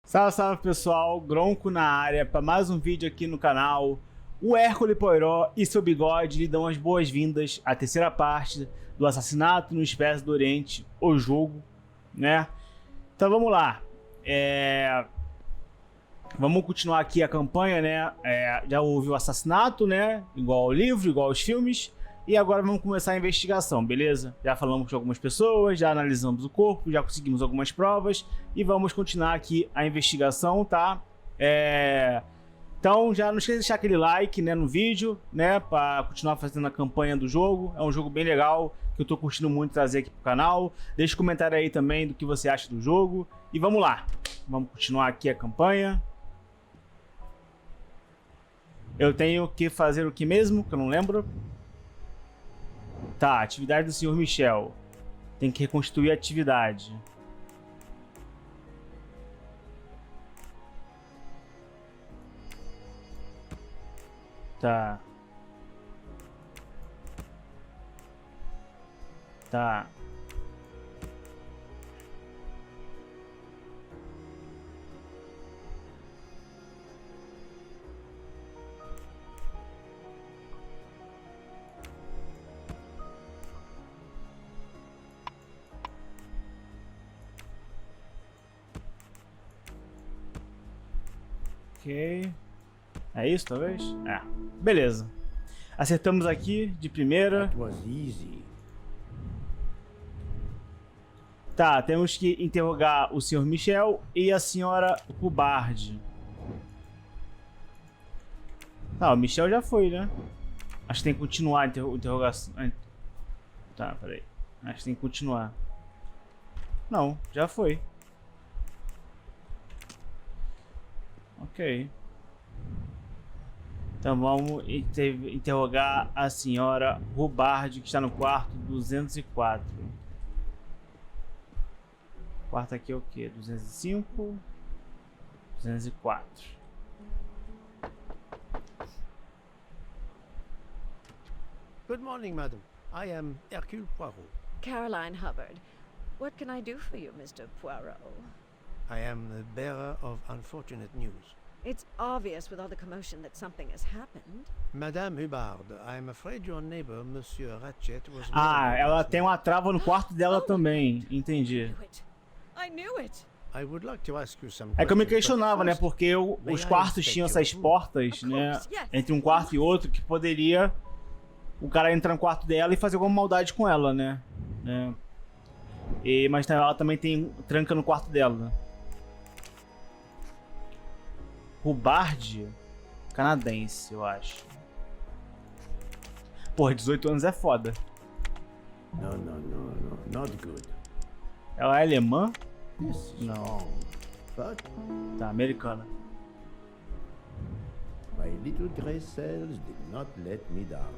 Salve, salve pessoal, Gronco na área para mais um vídeo aqui no canal. O Hércule Poirot e seu bigode lhe dão as boas-vindas à terceira parte do Assassinato no Expresso do Oriente, o jogo, né? Então vamos lá. Vamos continuar aqui a campanha, né? Já houve o assassinato, né? Igual ao livro, igual aos filmes. E agora vamos começar a investigação, beleza? Já falamos com algumas pessoas, já analisamos o corpo, já conseguimos algumas provas. E vamos continuar aqui a investigação, tá? Então já não esqueça de deixar aquele like, né, no vídeo, né? Para continuar fazendo a campanha do jogo. É um jogo bem legal, que eu tô curtindo muito trazer aqui pro canal. Deixa um comentário aí também do que você acha do jogo. E vamos lá. Vamos continuar aqui a campanha. Eu tenho que fazer o que mesmo? Que eu não lembro. Tá, atividade do Sr. Michel. Tem que reconstruir a atividade. Tá. Tá. Ok. É isso, talvez? É. Beleza. Acertamos aqui de primeira. Tá, temos que interrogar o Sr. Michel e a Sra. Hubbard. Tá, o Michel já foi, né? Acho que tem que continuar a interrogação. Tá, peraí. Acho que tem que continuar. Não, já foi. Ok. Então vamos interrogar a Sra. Hubbard, que está no quarto 204. O quarto aqui é o quê? 205? 204. Good morning, madam. I am Hercule Poirot. Caroline Hubbard. What can I do for you, Mr. Poirot? I am the bearer of unfortunate news. It's obvious with all the commotion that something has happened. Madame Hubbard, I am afraid your neighbor, Monsieur Ratchet, was... Ela tem uma trava no quarto dela também. Entendi. I knew it. I would like to ask you some É que eu me questions, but questionava, né? first, Porque os quartos tinham essas portas, né? Entre um quarto e outro, que poderia o cara entrar no quarto dela e fazer alguma maldade com ela, né? Mas ela também tem tranca no quarto dela. Hubbard? Canadense, eu acho. Porra, 18 anos é foda. No, not good. Ela é alemã? This is No. wrong. But Tá, americana. my little gray cells did not let me down.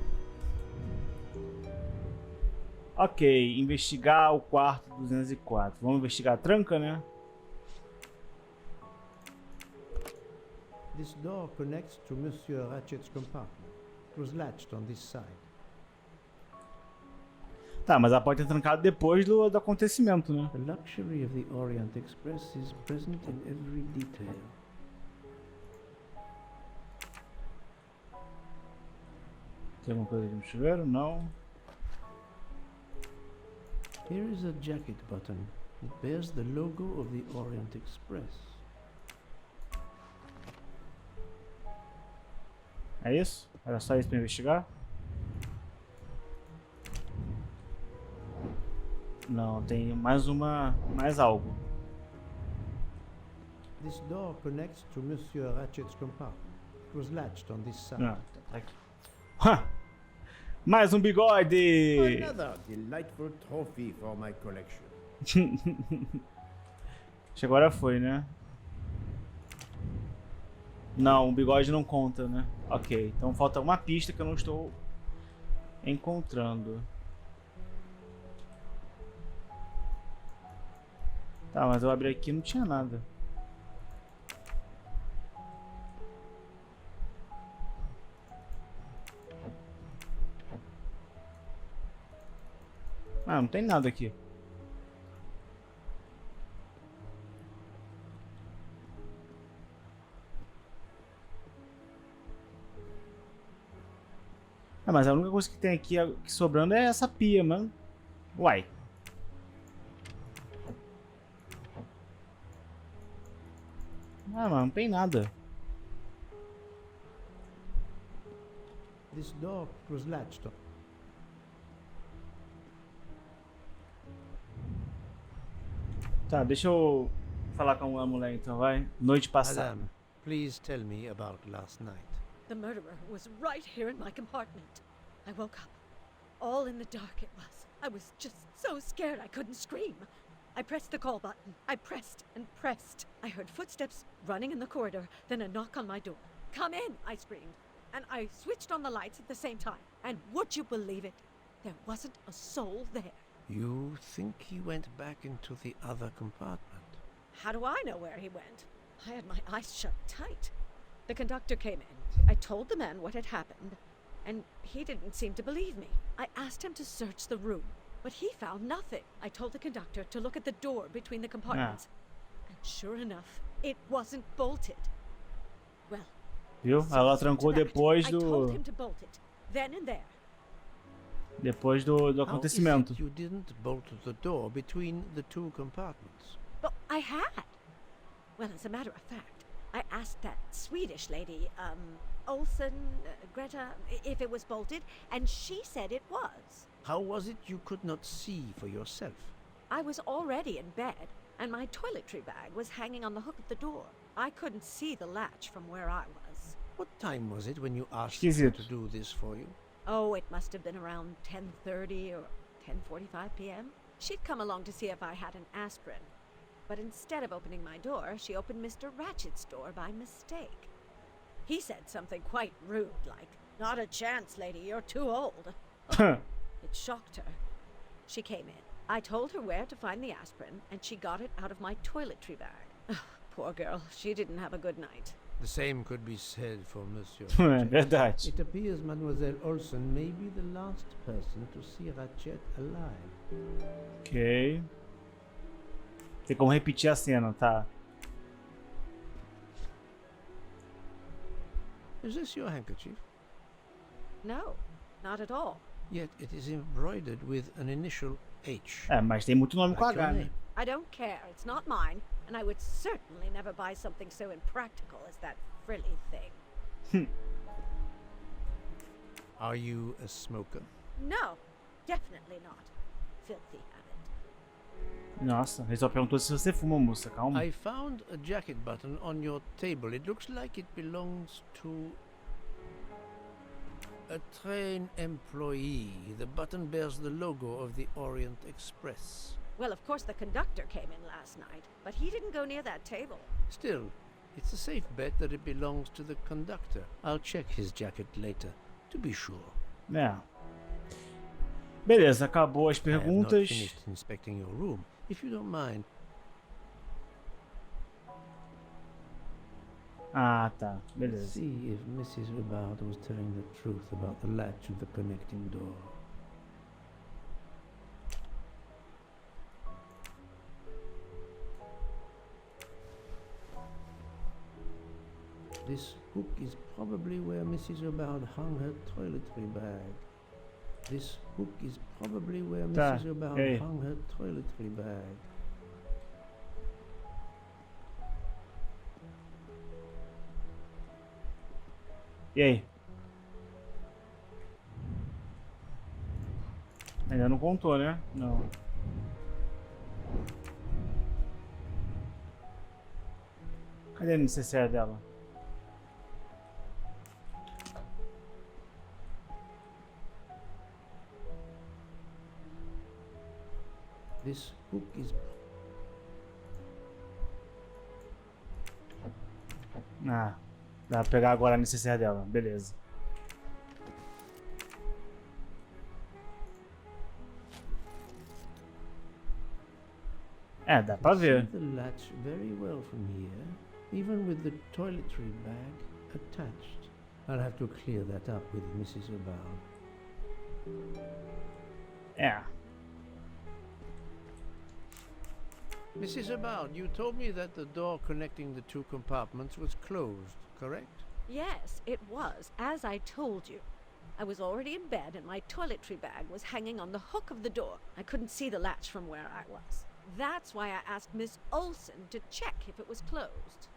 Ok, investigar o quarto 204. Vamos investigar a tranca, né? This door connects to Monsieur Ratchet's compartment. It was latched on this side. Tá, mas ela pode ter trancado depois do acontecimento, né? The luxury of the Orient Express is present in every detail. Tem alguma coisa aqui no chuveiro? Não. Here is a jacket button. It bears the logo of the Orient Express. É isso? Era só isso pra investigar? Não, tem mais algo. This door connects to Monsieur Ratchet's compartment. It was latched on this side. Não, tá aqui. Mais um bigode! Another delightful trophy for my collection. Acho que agora foi, né? Não, o bigode não conta, né? Ok, então falta uma pista que eu não estou encontrando. Tá, mas eu abri aqui e não tinha nada. Ah, não tem nada aqui. Ah, mas a única coisa que tem aqui sobrando é essa pia, mano. Uai. Ah, mano, não tem nada. This door was latched on. Tá, deixa eu falar com a mulher então, vai. Noite passada. Madame, please tell me about last night. The murderer was right here in my compartment. I woke up. All in the dark it was. I was just so scared I couldn't scream. I pressed the call button. I pressed and pressed. I heard footsteps running in the corridor, then a knock on my door. Come in, I screamed. And I switched on the lights at the same time. And would you believe it? There wasn't a soul there. You think he went back into the other compartment? How do I know where he went? I had my eyes shut tight. The conductor came in. I told the man what had happened, and he didn't seem to believe me. I asked him to search the room, but he found nothing. I told the conductor to look at the door between the compartments. And sure enough, it wasn't bolted. Well, Viu? Ela trancou depois I told do him to bolt it, then and there. depois do How is acontecimento. it you didn't bolt the door between the two compartments? But I had. Well, as a matter of fact, I asked that Swedish lady, Olsen, Greta, if it was bolted, and she said it was. How was it you could not see for yourself? I was already in bed, and my toiletry bag was hanging on the hook of the door. I couldn't see the latch from where I was. What time was it when you asked her Esquisito. to do this for you? Oh, it must have been around 10:30 or 10:45 p.m. She'd come along to see if I had an aspirin. But instead of opening my door, she opened Mr. Ratchet's door by mistake. He said something quite rude, like, "Not a chance, lady, you're too old." It shocked her. She came in. I told her where to find the aspirin, and she got it out of my toiletry bag. Poor girl, she didn't have a good night. The same could be said for Monsieur. É Ratchet. verdade. It appears Mademoiselle Olsen may be the last person to see Ratchet alive. Ok. Tem como repetir a cena, tá? Is this your handkerchief? No, not at all. Yet it is embroidered with an initial H. É, mas tem muito nome com Like your H, né? name. I don't care. It's not mine, and I would certainly never buy something so impractical as that frilly thing. Are you a smoker? No, definitely not. Filthy habit. Nossa, ele só perguntou se você fuma, moça. Calma. I found a jacket button on your table. It looks like it belongs to a train employee. The button bears the logo of the Orient Express. Well, of course the conductor came in last night, but he didn't go near that table. Still, it's a safe bet that it belongs to the conductor. I'll check his jacket later, to be sure. É. Beleza, acabou as I have not perguntas. finished inspecting your room. If you don't mind, Ah, tá. Beleza. see if Mrs. Hubbard was telling the truth about the latch of the connecting door. This hook is probably where Mrs. Hubbard hung her toiletry bag. This hook is probably where Tá, Mrs. Hubbard ei. hung her toiletry bag. E aí? Ainda não contou, né? Não. Cadê a necessaire dela? This hook is Ah, dá pra pegar agora a necessaire dela. Beleza. É, dá pra ver. see the latch very well from here, even with the toiletry bag attached. I'll have to clear that up with Mrs. Hubbard. É. Mrs. Hubbard, you told me that the door connecting the two compartments was closed, correct? Yes, it was, as I told you. I was already in bed and my toiletry bag was hanging on the hook of the door. I couldn't see the latch from where I was. That's why I asked Miss Olsen to check if it was closed.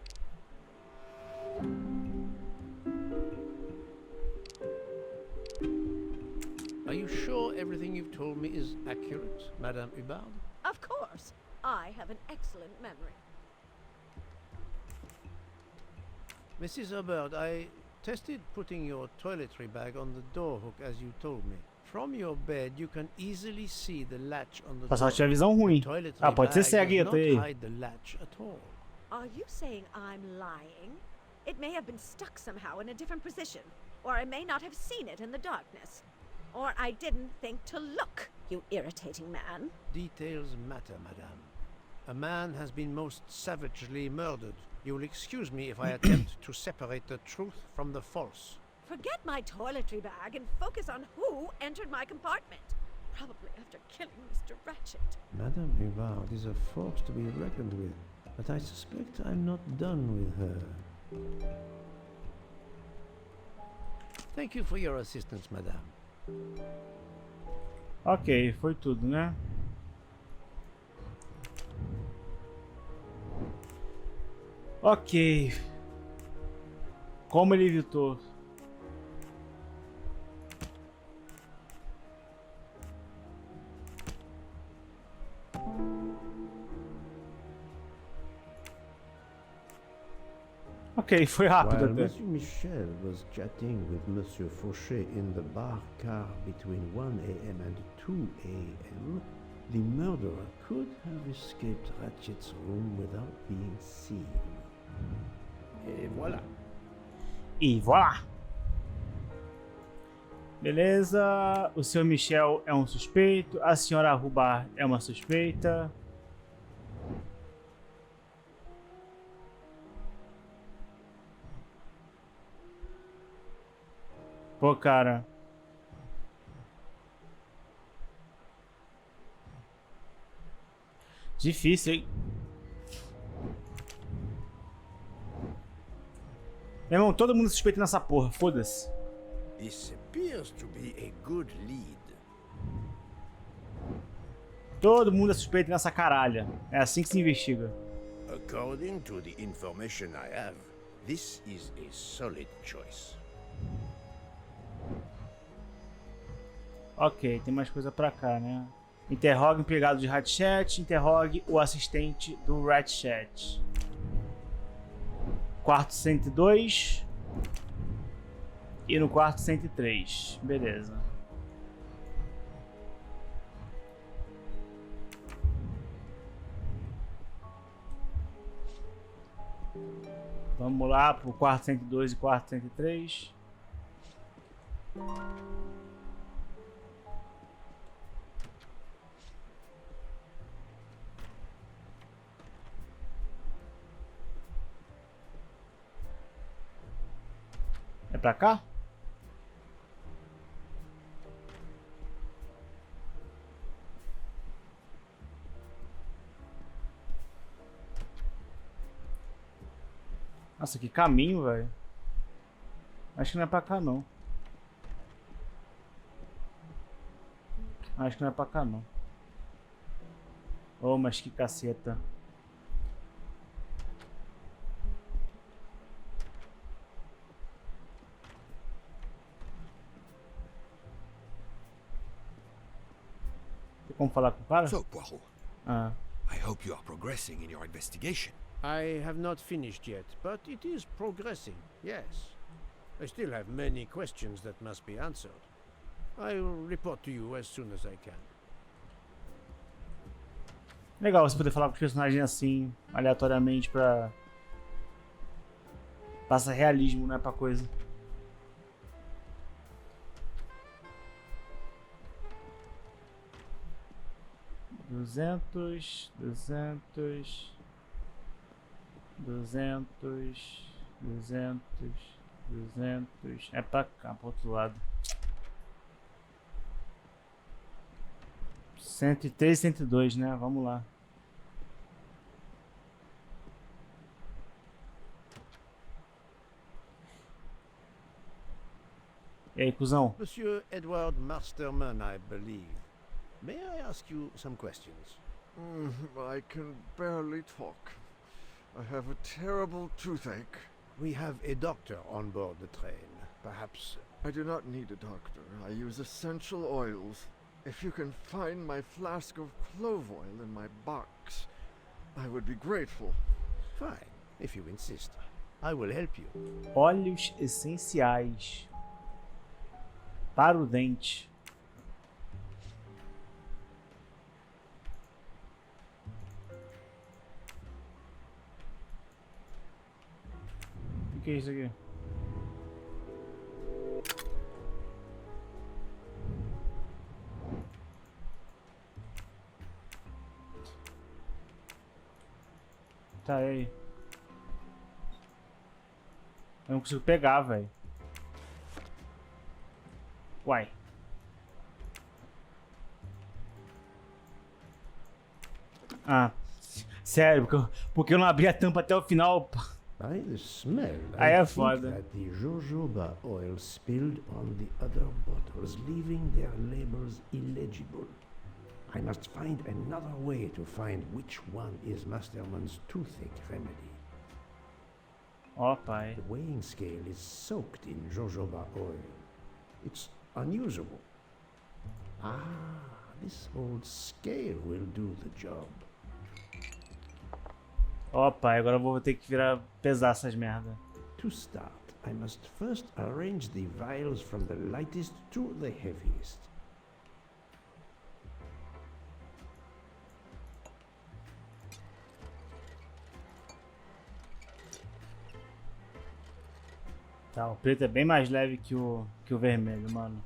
Are you sure everything you've told me is accurate, Madame Hubbard? Of course. I have an excellent memory. Mrs. Hubbard, I tested putting your toiletry bag on the door hook as you told me. From your bed, you can easily see the latch on the Só door. tinha visão ruim. Toiletry Ah, pode ser bag cegueta does aí. not hide the latch at all. Are you saying I'm lying? It may have been stuck somehow in a different position, or I may not have seen it in the darkness. Or I didn't think to look, you irritating man. Details matter, madame. A man has been most savagely murdered. You will excuse me if I attempt to separate the truth from the false. Forget my toiletry bag and focus on who entered my compartment. Probably after killing Mr. Ratchet. Madame Hubbard is a force to be reckoned with, but I suspect I'm not done with her. Thank you for your assistance, madame. Ok, foi tudo, né? Ok. Como ele evitou? Ok, foi rápido While até. Monsieur Michel was chatting with Monsieur Fauché in the bar car between 1 a.m. and 2 a.m., the murderer could have escaped Ratchet's room without being seen. Et voilà. E voilà! Beleza, o Sr. Michel é um suspeito, a Sra. Hubbard é uma suspeita. Pô, cara. Difícil, hein? Meu irmão, todo mundo suspeita nessa porra, foda-se. This appears to be a good lead. Todo mundo é suspeito nessa caralha. É assim que se investiga. According to the information I have, this is a solid choice. Ok, tem mais coisa pra cá, né? Interrogue o empregado de Ratchet, interrogue o assistente do Ratchet. Quarto 102 e no quarto 103. Beleza. Vamos lá pro quarto 102 e quarto 103. É pra cá? Nossa, que caminho, velho. Acho que não é pra cá, não. Acho que não é pra cá, não. Oh, mas que caceta. Tem como falar com o cara? So, Poirot, Ah. I hope you are progressing in your investigation. I have not finished yet, but it is progressing, yes. I still have many questions that must be answered. I will report to you as soon as I can. Legal você poder falar com os personagens assim, aleatoriamente, pra... Passa realismo, né, pra coisa. Duzentos. É pra cá, pro outro lado. 103 e 102, né? Vamos lá. E aí, cuzão? Monsieur Edward Masterman, I believe. May I ask you some questions? I can barely talk. I have a terrible toothache. We have a doctor on board the train. Perhaps... I do not need a doctor. I use essential oils. If you can find my flask of clove oil in my box, I would be grateful. Fine, if you insist. I will help you. Óleos essenciais. Para o dente. O que é isso aqui? Tá aí. Eu não consigo pegar, velho. Uai. Ah. Sério, porque eu não abri a tampa até o final. By the smell, Aí I é think foda. that the jojoba oil spilled on the other bottles, leaving their labels illegible. I must find another way to find which one is Masterman's toothache remedy. Ó, pai. The weighing scale is soaked in jojoba oil. It's unusable. Ah, this old scale will do the job. Ó, pai, agora eu vou ter que pesar essas merda. To start, I must first arrange the vials from the lightest to the heaviest. Tá, o preto é bem mais leve que o vermelho, mano.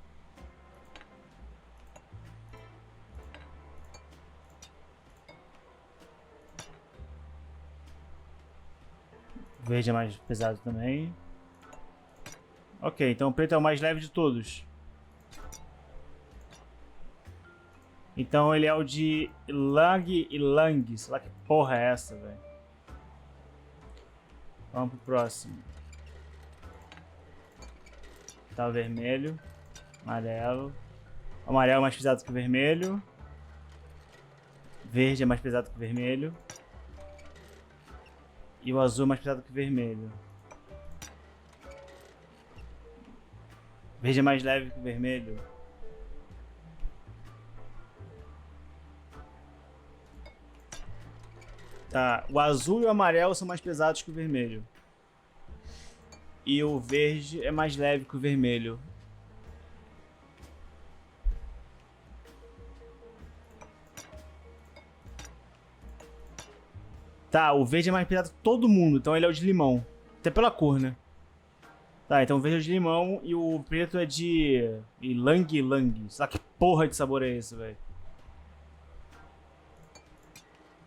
O verde é mais pesado também. Ok, então o preto é o mais leve de todos. Então ele é o de Lang e Lang. Sei lá que porra é essa, velho. Vamos pro próximo. Tá o vermelho. Amarelo. O amarelo é mais pesado que o vermelho. Verde é mais pesado que o vermelho. E o azul é mais pesado que o vermelho. Verde é mais leve que o vermelho. Tá, o azul e o amarelo são mais pesados que o vermelho. E o verde é mais leve que o vermelho. Tá, o verde é mais pesado que todo mundo, então ele é o de limão. Até pela cor, né? Tá, então o verde é o de limão e o preto é de Lang Lang. Sei lá que porra de sabor é esse, velho.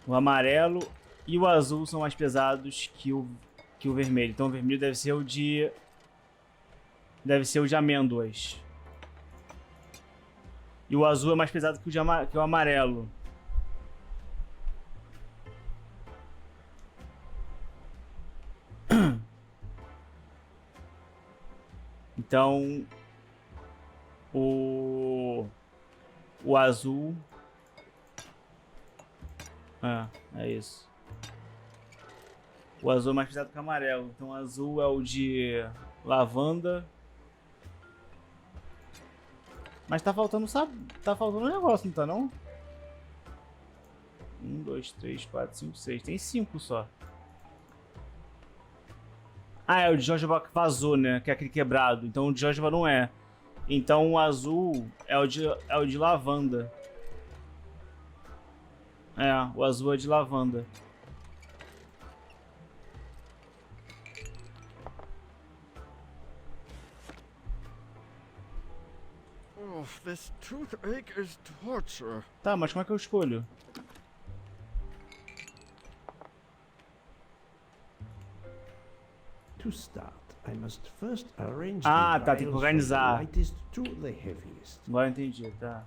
O amarelo e o azul são mais pesados que o vermelho. Então o vermelho deve ser o de... Deve ser o de amêndoas. E o azul é mais pesado que o amarelo. Então... O azul... é isso. O azul é mais pesado que o amarelo. Então o azul é o de lavanda. Mas tá faltando, sabe? Tá faltando um negócio, não tá não? 1, 2, 3, 4, 5, 6. Tem 5 só. Ah, é o de jojoba que vazou, né? Que é aquele quebrado. Então o de jojoba não é. Então o azul é o de lavanda. É, o azul é de lavanda. Oh, this toothache is torture. Tá, mas como é que eu escolho? To start, I must first arrange Ah, the tá, tem que vials from organizar. the lightest to the heaviest. Agora eu entendi, tá.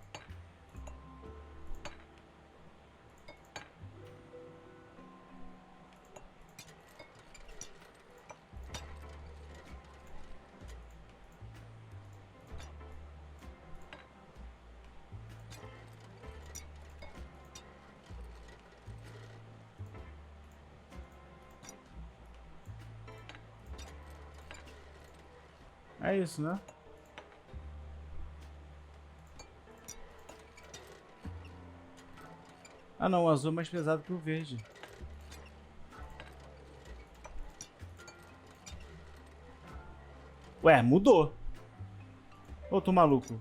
É isso, né? Ah não, o azul é mais pesado que o verde. Ué, mudou. Ô, tô maluco.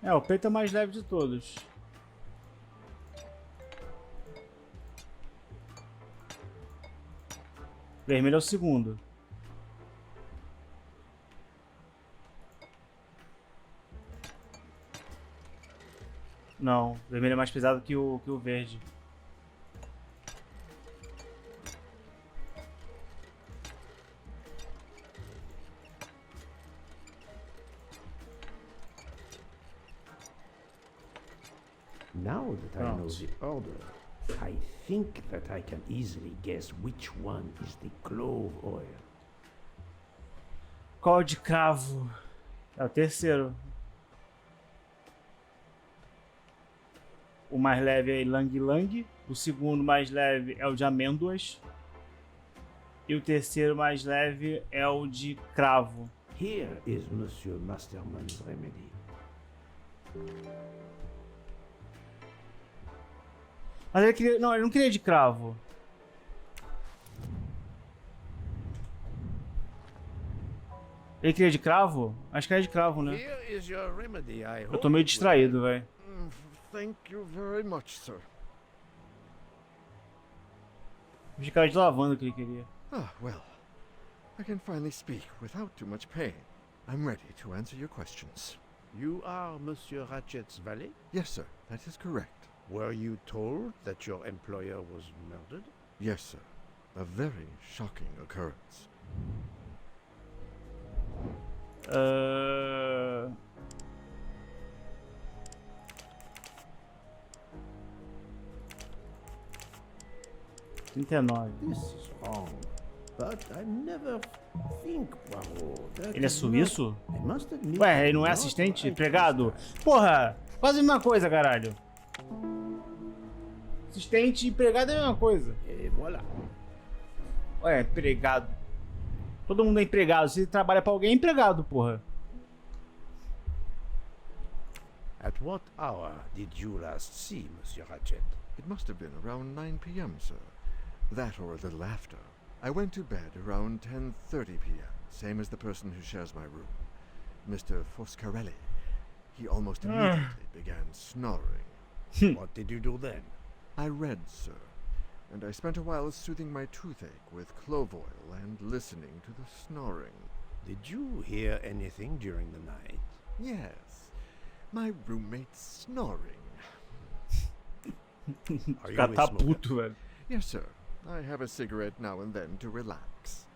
É, o peito é o mais leve de todos. Vermelho é o segundo. Não, vermelho é mais pesado que o verde. Now that I know Pronto. the order, I think that I can easily guess which one is the clove oil. Qual de cravo? É o terceiro. O mais leve é Ylang Ylang. O segundo mais leve é o de amêndoas. E o terceiro mais leve é o de cravo. Here is Monsieur Masterman's remedy. Mas ele queria. Não, ele não queria de cravo. Ele queria de cravo? Acho que era de cravo, né? Here is your remedy, I Eu hope. tô meio it will distraído, velho. Thank you very much, sir. De cara de lavanda que ele queria. Ah, well. I can finally speak without too much pain. I'm ready to answer your questions. You are Monsieur Ratchet's valet? Yes, sir, that is correct. Were you told that your employer was murdered? Yes, sir. A very shocking occurrence. Ahn, 39. This is wrong. But I never think, Poirot. That Ele é is suíço? not- I must admit Ué, ele não é not assistente? what I Empregado? consider. Porra! Quase a mesma coisa, caralho. Assistente e empregado é a mesma coisa. Et voilà. Ué, empregado. Todo mundo é empregado. Se trabalha pra alguém, é empregado, porra. At what hour did you last see Monsieur Ratchet? It must have been around 9 p.m., sir. That or a little after. I went to bed around 10:30 p.m., same as the person who shares my room. Mr. Foscarelli. He almost immediately began snoring. What did you do then? I read, sir, and I spent a while soothing my toothache with clove oil and listening to the snoring. Did you hear anything during the night? Yes, my roommate's snoring. Are O you cara a tá smoker? puto, velho. Yes, sir. I have a cigarette now and then to relax.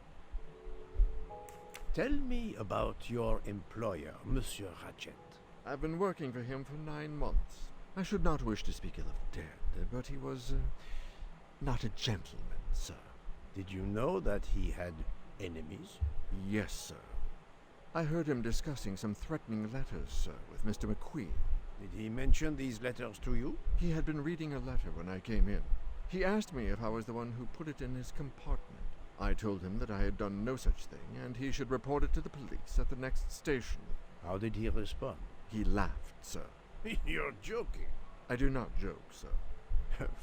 Tell me about your employer, Monsieur Ratchet. I've been working for him for 9 months. I should not wish to speak ill of the dead, but he was not a gentleman, sir. Did you know that he had enemies? Yes, sir. I heard him discussing some threatening letters, sir, with Mr. McQueen. Did he mention these letters to you? He had been reading a letter when I came in. He asked me if I was the one who put it in his compartment. I told him that I had done no such thing, and he should report it to the police at the next station. How did he respond? He laughed, sir. You're joking. I do not joke, sir.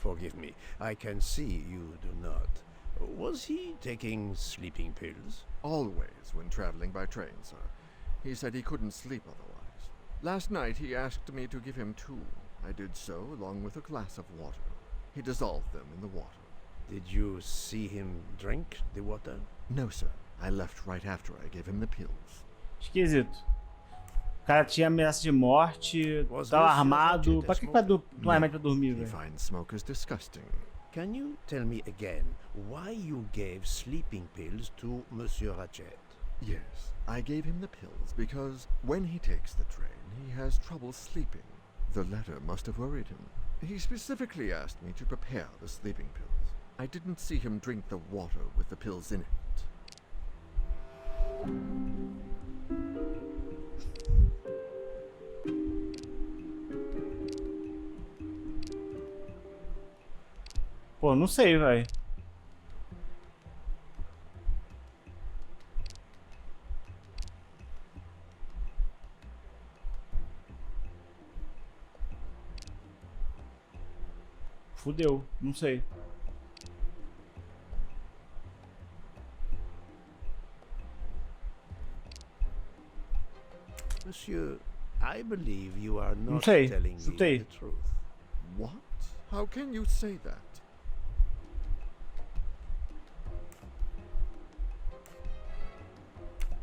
Forgive me, I can see you do not. Was he taking sleeping pills? Always when traveling by train, sir. He said he couldn't sleep otherwise. Last night he asked me to give him 2. I did so, along with a glass of water. He dissolved them in the water. Did you see him drink the water? No, sir. I left right after I gave him the pills. Esquisito. O cara tinha ameaça de morte, Was tava Monsieur armado. Ratchet Pra que vai tomar remédio pra dormir, He velho? finds smokers disgusting. Can you tell me again why you gave sleeping pills to Monsieur Ratchet? Yes, I gave him the pills because when he takes the train, he has trouble sleeping. The letter must have worried him. He specifically asked me to prepare the sleeping pills. I didn't see him drink the water with the pills in it. Pô, não sei, velho. Fudeu, não sei. Monsieur, I believe you are not sei, telling me chutei. the truth. What? How can you say that?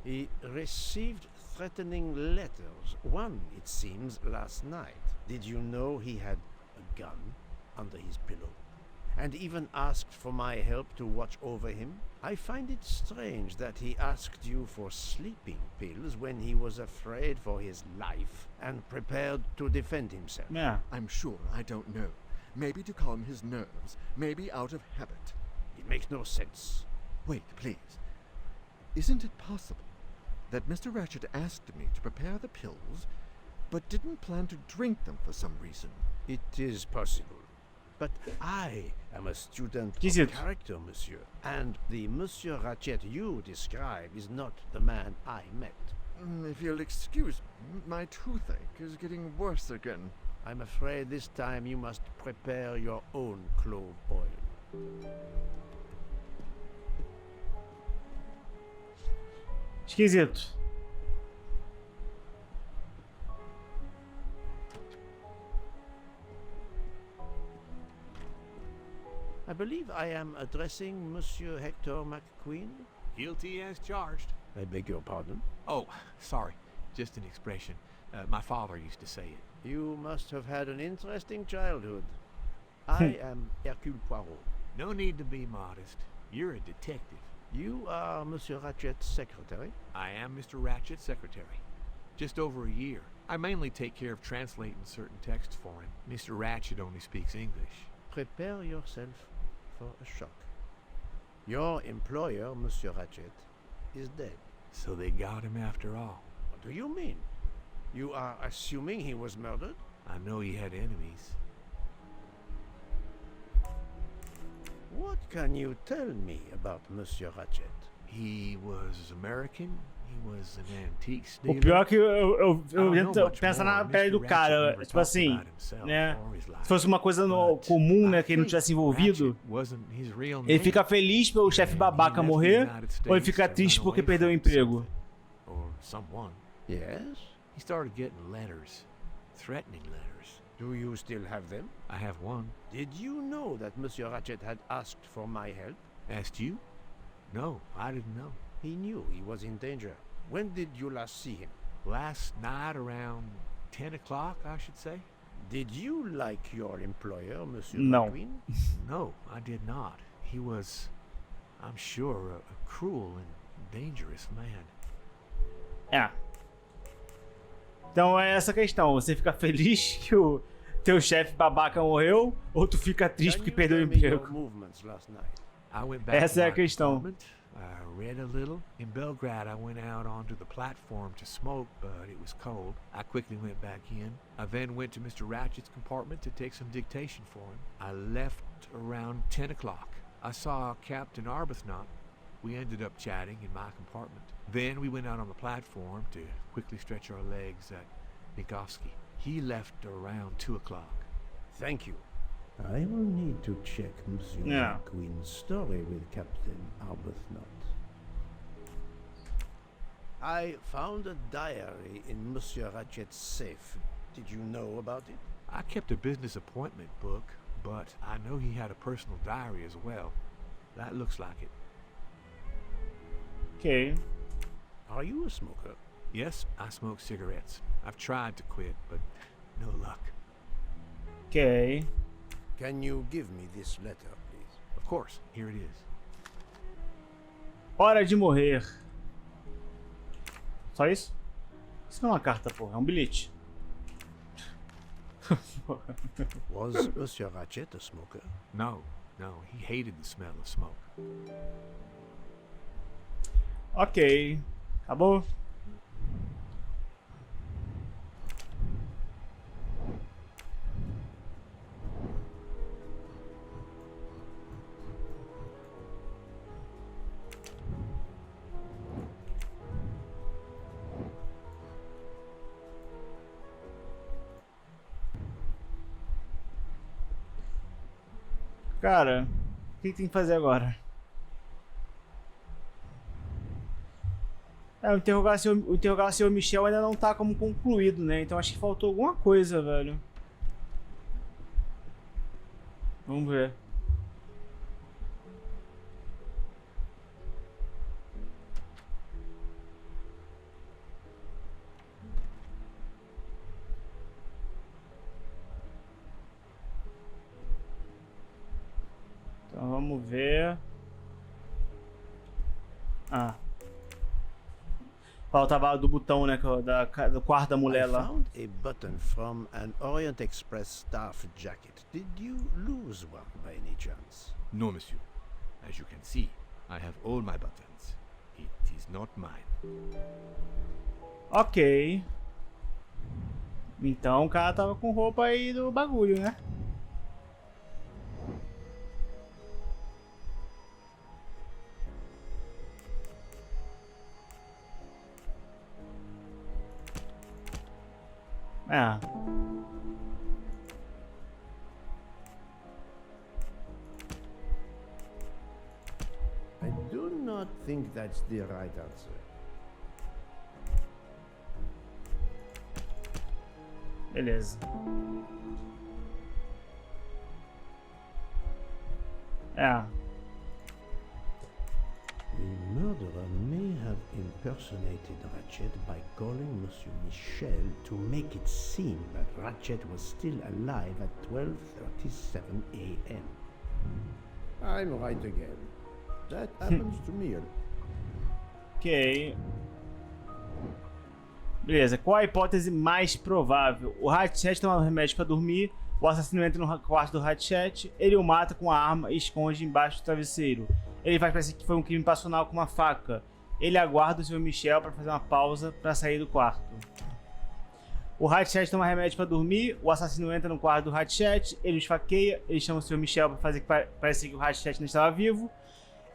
He received threatening letters. One, it seems, last night. Did you know he had a gun under his pillow? And even asked for my help to watch over him? I find it strange that he asked you for sleeping pills when he was afraid for his life and prepared to defend himself. É. I'm sure I don't know. Maybe to calm his nerves, maybe out of habit. It makes no sense. Wait, please. Isn't it possible that Mr. Ratchet asked me to prepare the pills, but didn't plan to drink them for some reason? It is possible. But I am a student Is of it? character, monsieur. And the Monsieur Ratchet you describe is not the man I met. If you'll excuse me, my toothache is getting worse again. I'm afraid this time you must prepare your own clove oil. Esquisito. I believe I am addressing Monsieur Hector McQueen. Guilty as charged. I beg your pardon. Oh, sorry. Just an expression. My father used to say it. You must have had an interesting childhood. I am Hercule Poirot. No need to be modest. You're a detective. You are Monsieur Ratchet's secretary? I am Mr. Ratchet's secretary. Just over a year. I mainly take care of translating certain texts for him. Mr. Ratchet only speaks English. Prepare yourself for a shock. Your employer, Monsieur Ratchet, is dead. So they got him after all. What do you mean? You are assuming he was murdered? I know he had enemies. What can you tell me about Monsieur Ratchet? He was American. He was an antique O dealer. pior é que eu I don't know tento much pensar na more. pele do Mr. cara. Ratchet never Tipo talked assim, about himself né? or his life. Se fosse uma coisa But comum, né? I Que ele não think tivesse envolvido. Ratchet wasn't his real Ele name. fica feliz pelo chefe babaca morrer, ou ele fica triste porque perdeu o emprego. Or someone. Yes? He started getting letters, threatening letters. Do you still have them? I have one. Did you know that Monsieur Ratchet had asked for my help? Asked you? No, I didn't know. He knew he was in danger. When did you last see him? Last night around 10 o'clock, I should say. Did you like your employer, Monsieur No. McQueen? No, I did not. He was, I'm sure, a cruel and dangerous man. É. Então é essa a questão. Você fica feliz que o teu chefe babaca morreu, ou tu fica triste Can porque you perdeu o tell me your emprego? movements last night? I went back Essa to é a my questão. apartment. I read a little. In Belgrade, I went out onto the platform to smoke, but it was cold. I quickly went back in. I then went to Mr. Ratchet's compartment to take some dictation for him. I left around 10 o'clock. I saw Captain Arbuthnot. We ended up chatting in my compartment. Then we went out on the platform to quickly stretch our legs at Minkowski. He left around 2 o'clock. Thank you. I will need to check Monsieur Yeah. McQueen's story with Captain Arbuthnot. I found a diary in Monsieur Ratchet's safe. Did you know about it? I kept a business appointment book, but I know he had a personal diary as well. That looks like it. Ok. Are you a smoker? Yes, I smoke cigarettes. I've tried to quit, but no luck. Ok. Can you give me this letter, please? Of course, here it is. Hora de morrer. Só isso? Isso não é uma carta, porra. É um bilhete. Was Monsieur Ratchet a smoker? No, he hated the smell of smoke. Ok. Acabou? Cara, o que tem que fazer agora? O interrogar o Sr. Michel ainda não tá como concluído, né? Então acho que faltou alguma coisa, velho. Vamos ver. Então vamos ver. Ah. Faltava do botão, né? Do quarto da mulher I lá. found a button from an Orient Express staff jacket. Did you lose one by any chance? No, monsieur. As you can see, I have all my buttons. It is not mine. Ok. Então o cara tava com roupa aí do bagulho, né? É. I do not think that's the right answer. Beleza. É. The murderer may have impersonated Ratchet by calling Monsieur Michel to make it seem that Ratchet was still alive at 12:37 a.m. I'm right again. That happens to me. Ok. Beleza, qual a hipótese mais provável? O Ratchet toma um remédio pra dormir, o assassino entra no quarto do Ratchet, ele o mata com a arma e esconde embaixo do travesseiro. Ele faz parecer que foi um crime passional com uma faca. Ele aguarda o Sr. Michel para fazer uma pausa para sair do quarto. O Ratchet toma remédio para dormir, o assassino entra no quarto do Ratchet, ele o esfaqueia, ele chama o Sr. Michel para fazer parecer que o Ratchet não estava vivo.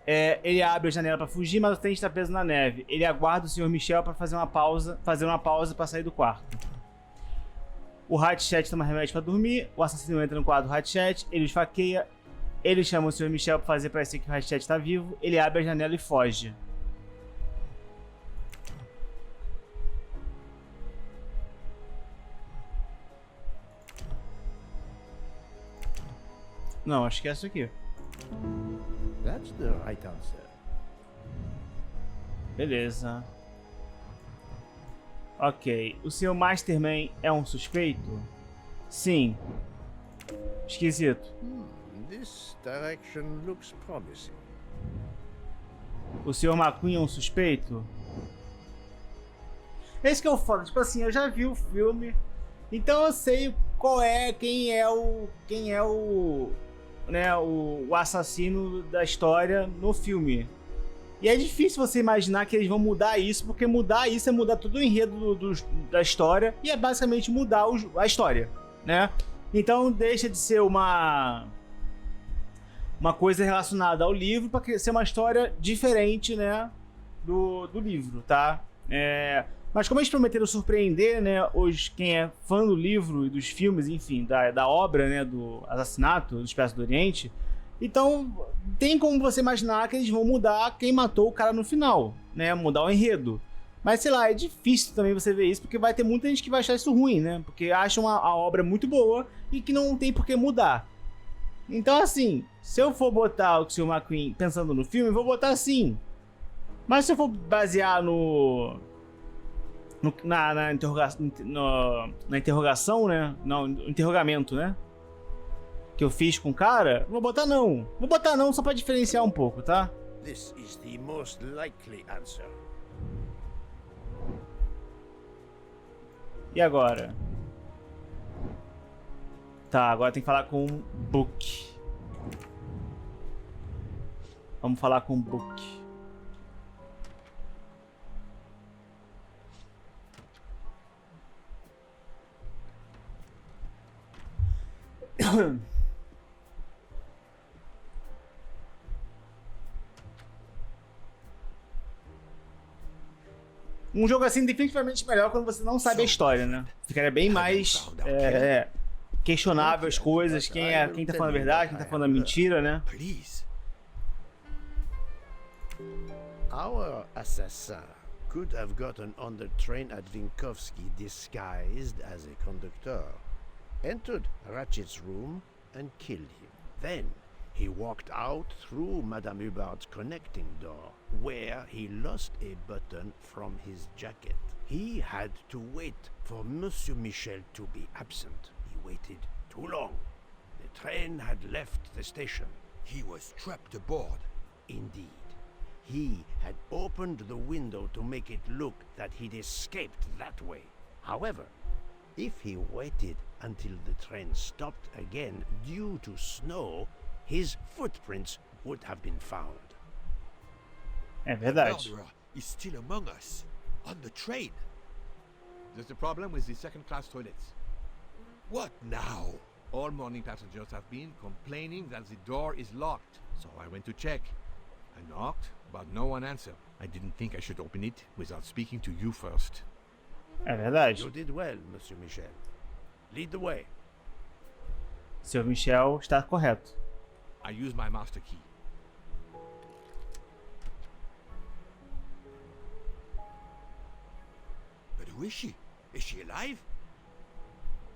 Ele abre a janela para fugir, mas o trem está preso na neve. Ele aguarda o Sr. Michel para fazer uma pausa para sair do quarto. O Ratchet toma remédio para dormir, o assassino entra no quarto do Ratchet, ele o esfaqueia, ele chama o Sr. Michel para fazer parecer que o Ratchet está vivo, ele abre a janela e foge. Não, acho que é isso aqui. That's the right answer. Beleza. Ok. O Sr. Masterman é um suspeito? Sim. Esquisito. This direction looks promising. O Sr. McQueen é um suspeito? Esse que eu falo, tipo assim, eu já vi o filme, então eu sei quem é o assassino da história no filme. E é difícil você imaginar que eles vão mudar isso, porque mudar isso é mudar todo o enredo da história e é basicamente mudar a história, né? Então deixa de ser uma coisa relacionada ao livro para ser uma história diferente, né, do livro, tá? Mas como eles prometeram surpreender, né, quem é fã do livro e dos filmes, enfim, da obra, né, do Assassinato do Expresso do Oriente, então tem como você imaginar que eles vão mudar quem matou o cara no final, né, mudar o enredo. Mas sei lá, é difícil também você ver isso, porque vai ter muita gente que vai achar isso ruim, né, porque acham a obra muito boa e que não tem por que mudar. Então assim, se eu for botar o Sr. McQueen pensando no filme, eu vou botar assim. Mas se eu for basear na interrogação, né? No interrogamento, né? Que eu fiz com o cara, vou botar não. Vou botar não só pra diferenciar um pouco, tá? This is the most likely answer. E agora? Tá, agora tem que falar com o Book. Vamos falar com o Book. Um jogo assim definitivamente melhor quando você não sabe a história, né? Ficaria bem mais questionável as coisas, quem tá falando a verdade, quem tá falando a mentira, né? Please. Our assassin could have gotten on the train at Vinkovsky disguised as a conductor, entered Ratchet's room and killed him. Then he walked out through Madame Hubbard's connecting door, where he lost a button from his jacket. He had to wait for Monsieur Michel to be absent. He waited too long. The train had left the station. He was trapped aboard. Indeed. He had opened the window to make it look that he'd escaped that way. However, if he waited until the train stopped again due to snow, his footprints would have been found. É The verdade. murderer is still among us. On the train. There's a problem with the second-class toilets. What now? All morning passengers have been complaining that the door is locked, so I went to check. I knocked, but no one answered. I didn't think I should open it without speaking to you first. É verdade. You did well, Monsieur Michel. Lead the way. Seu Michel está correto. I used my master key. But who is she? Is she alive?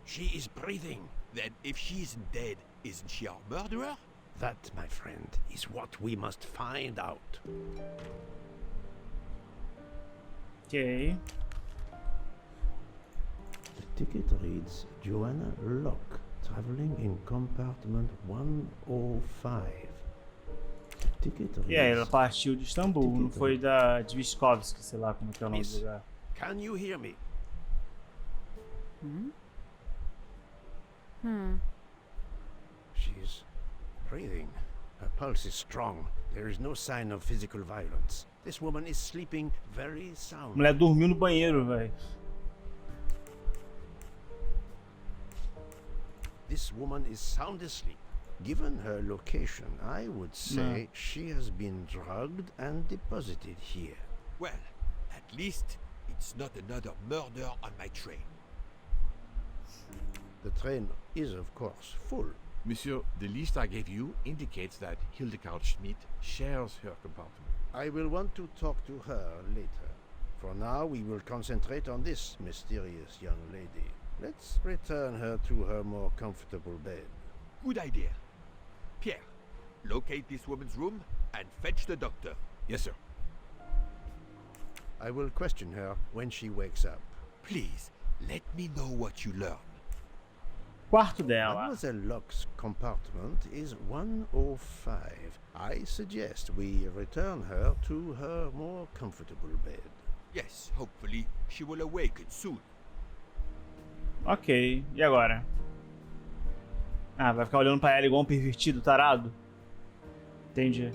She is breathing. Then if she isn't dead, isn't she our murderer? That, my friend, is what we must find out. Ok. The ticket reads Joanna Locke, traveling in compartment 105. The ticket E aí, ela reads partiu de Istambul, não foi de Viskovsky, sei lá como é que é o nome do Miss, lugar. can you hear me? She's breathing. Her pulse is strong. There is no sign of physical violence. This woman is sleeping very A sound. mulher dormiu no banheiro, velho. This woman is sound asleep. Given her location, I would say she has been drugged and deposited here. Well, at least it's not another murder on my train. The train is, of course, full. Monsieur, the list I gave you indicates that Hildegard Schmidt shares her compartment. I will want to talk to her later. For now, we will concentrate on this mysterious young lady. Let's return her to her more comfortable bed. Good idea. Pierre, locate this woman's room and fetch the doctor. Yes, sir. I will question her when she wakes up. Please, let me know what you learn. Quarto dela. Mademoiselle Locke's compartment is 105. I suggest we return her to her more comfortable bed. Yes, hopefully she will awaken soon. Ok, e agora? Ah, vai ficar olhando pra ela igual um pervertido tarado? Entendi.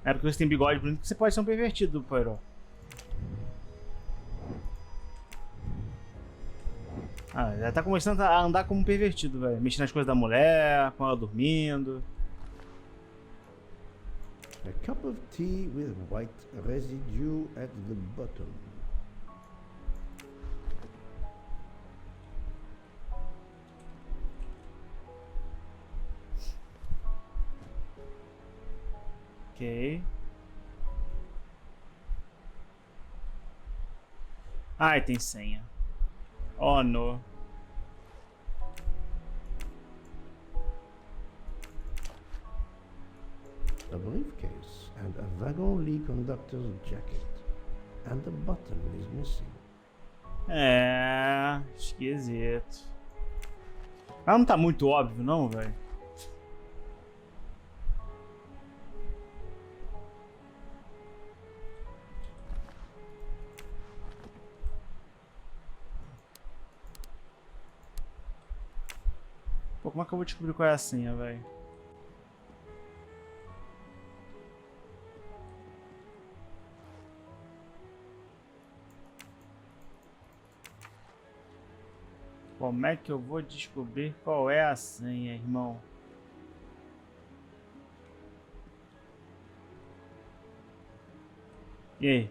É porque você tem bigode bonito que você pode ser um pervertido, Poirot. Ah, já tá começando a andar como um pervertido, velho. Mexendo nas coisas da mulher, com ela dormindo. a cup of tea with white residue at the bottom. Ok. Ai, tem senha. Oh, no. A briefcase and a wagon Lee conductor's jacket. And the button is missing. É, esquisito. Mas não tá muito óbvio, não, velho. Pô, como é que eu vou descobrir qual é a senha, velho? Como é que eu vou descobrir qual é a senha, irmão? E aí?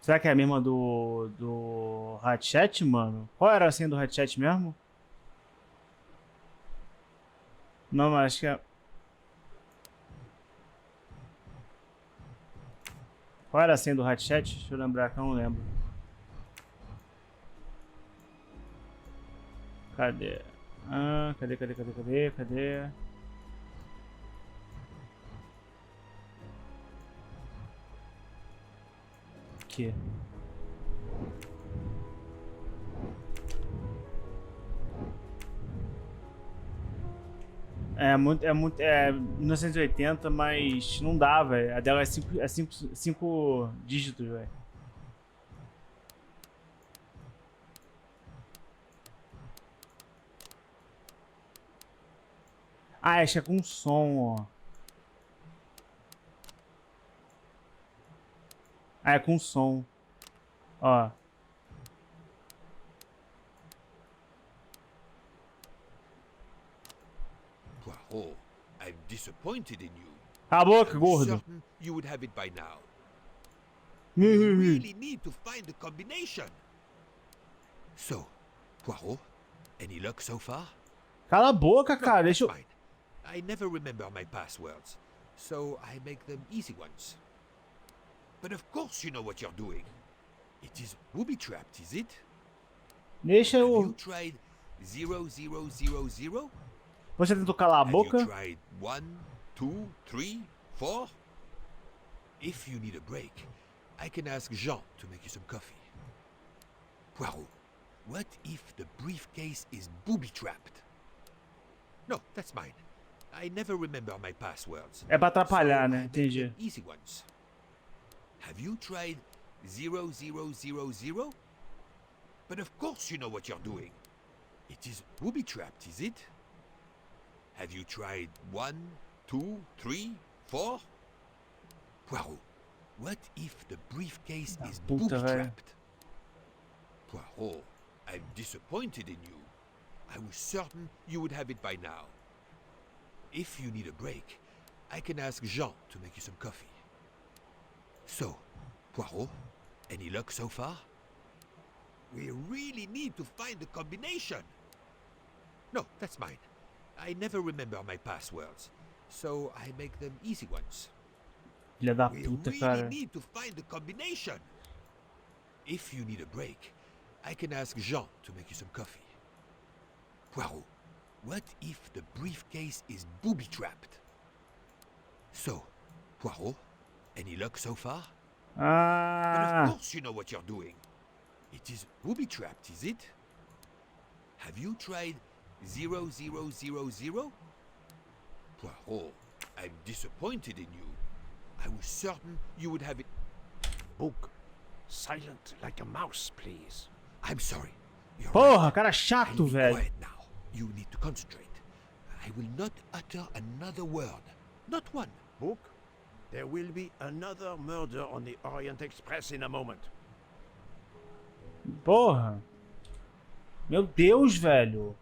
Será que é a mesma do Hatchet, mano? Qual era a senha do Hatchet mesmo? Não, mas acho que é... Qual era a senha do Hatchet? Deixa eu lembrar que eu não lembro. Cadê? Ah, cadê? Aqui. É 1980, mas não dá, velho. A dela é cinco dígitos, velho. Ah, acho que é com som, ó. Ah, é com som. Ó. Poirot, I'm disappointed in you. Cala a boca, I was gordo. certain you would have it by now. You really need to find the combination. So, Poirot, any luck so far? Cala a boca, No, cara. that's Deixa eu... fine. I never remember my passwords, so I make them easy ones. But of course you know what you're doing. It is booby-trapped, is it? Deixa Have eu... you tried 0000? Você tentou calar a Have you boca? tried 1, 2, 3, 4? If you need a break, I can ask Jean to make you some coffee. Poirot, what if the briefcase is booby-trapped? No, that's mine. I never remember my passwords. É pra atrapalhar, so né? I make Entendi. them easy ones. Have you tried 0000? But of course you know what you're doing. It is booby-trapped, is it? Have you tried 1, 2, 3, 4? Poirot, what if the briefcase is puta, velho. booby-trapped? Poirot, I'm disappointed in you. I was certain you would have it by now. If you need a break, I can ask Jean to make you some coffee. So, Poirot, any luck so far? We really need to find the combination. No, that's mine. I never remember my passwords, so I make them easy ones. Filha da We puta, really cara. need to find the combination. If you need a break, I can ask Jean to make you some coffee. Poirot, what if the briefcase is booby-trapped? So, Poirot, any luck so far? But Ah, of course you know what you're doing. It is booby-trapped, is it? Have you tried 0000? Poirot, I'm disappointed in you. I was certain you would have it. Book, silent like a mouse, please. I'm sorry. You're porra, right. cara I'll chato, be velho. quiet now. You need to concentrate. I will not utter another word. Not one. Book, there will be another murder on the Orient Express in a moment. Porra. Meu Deus, velho.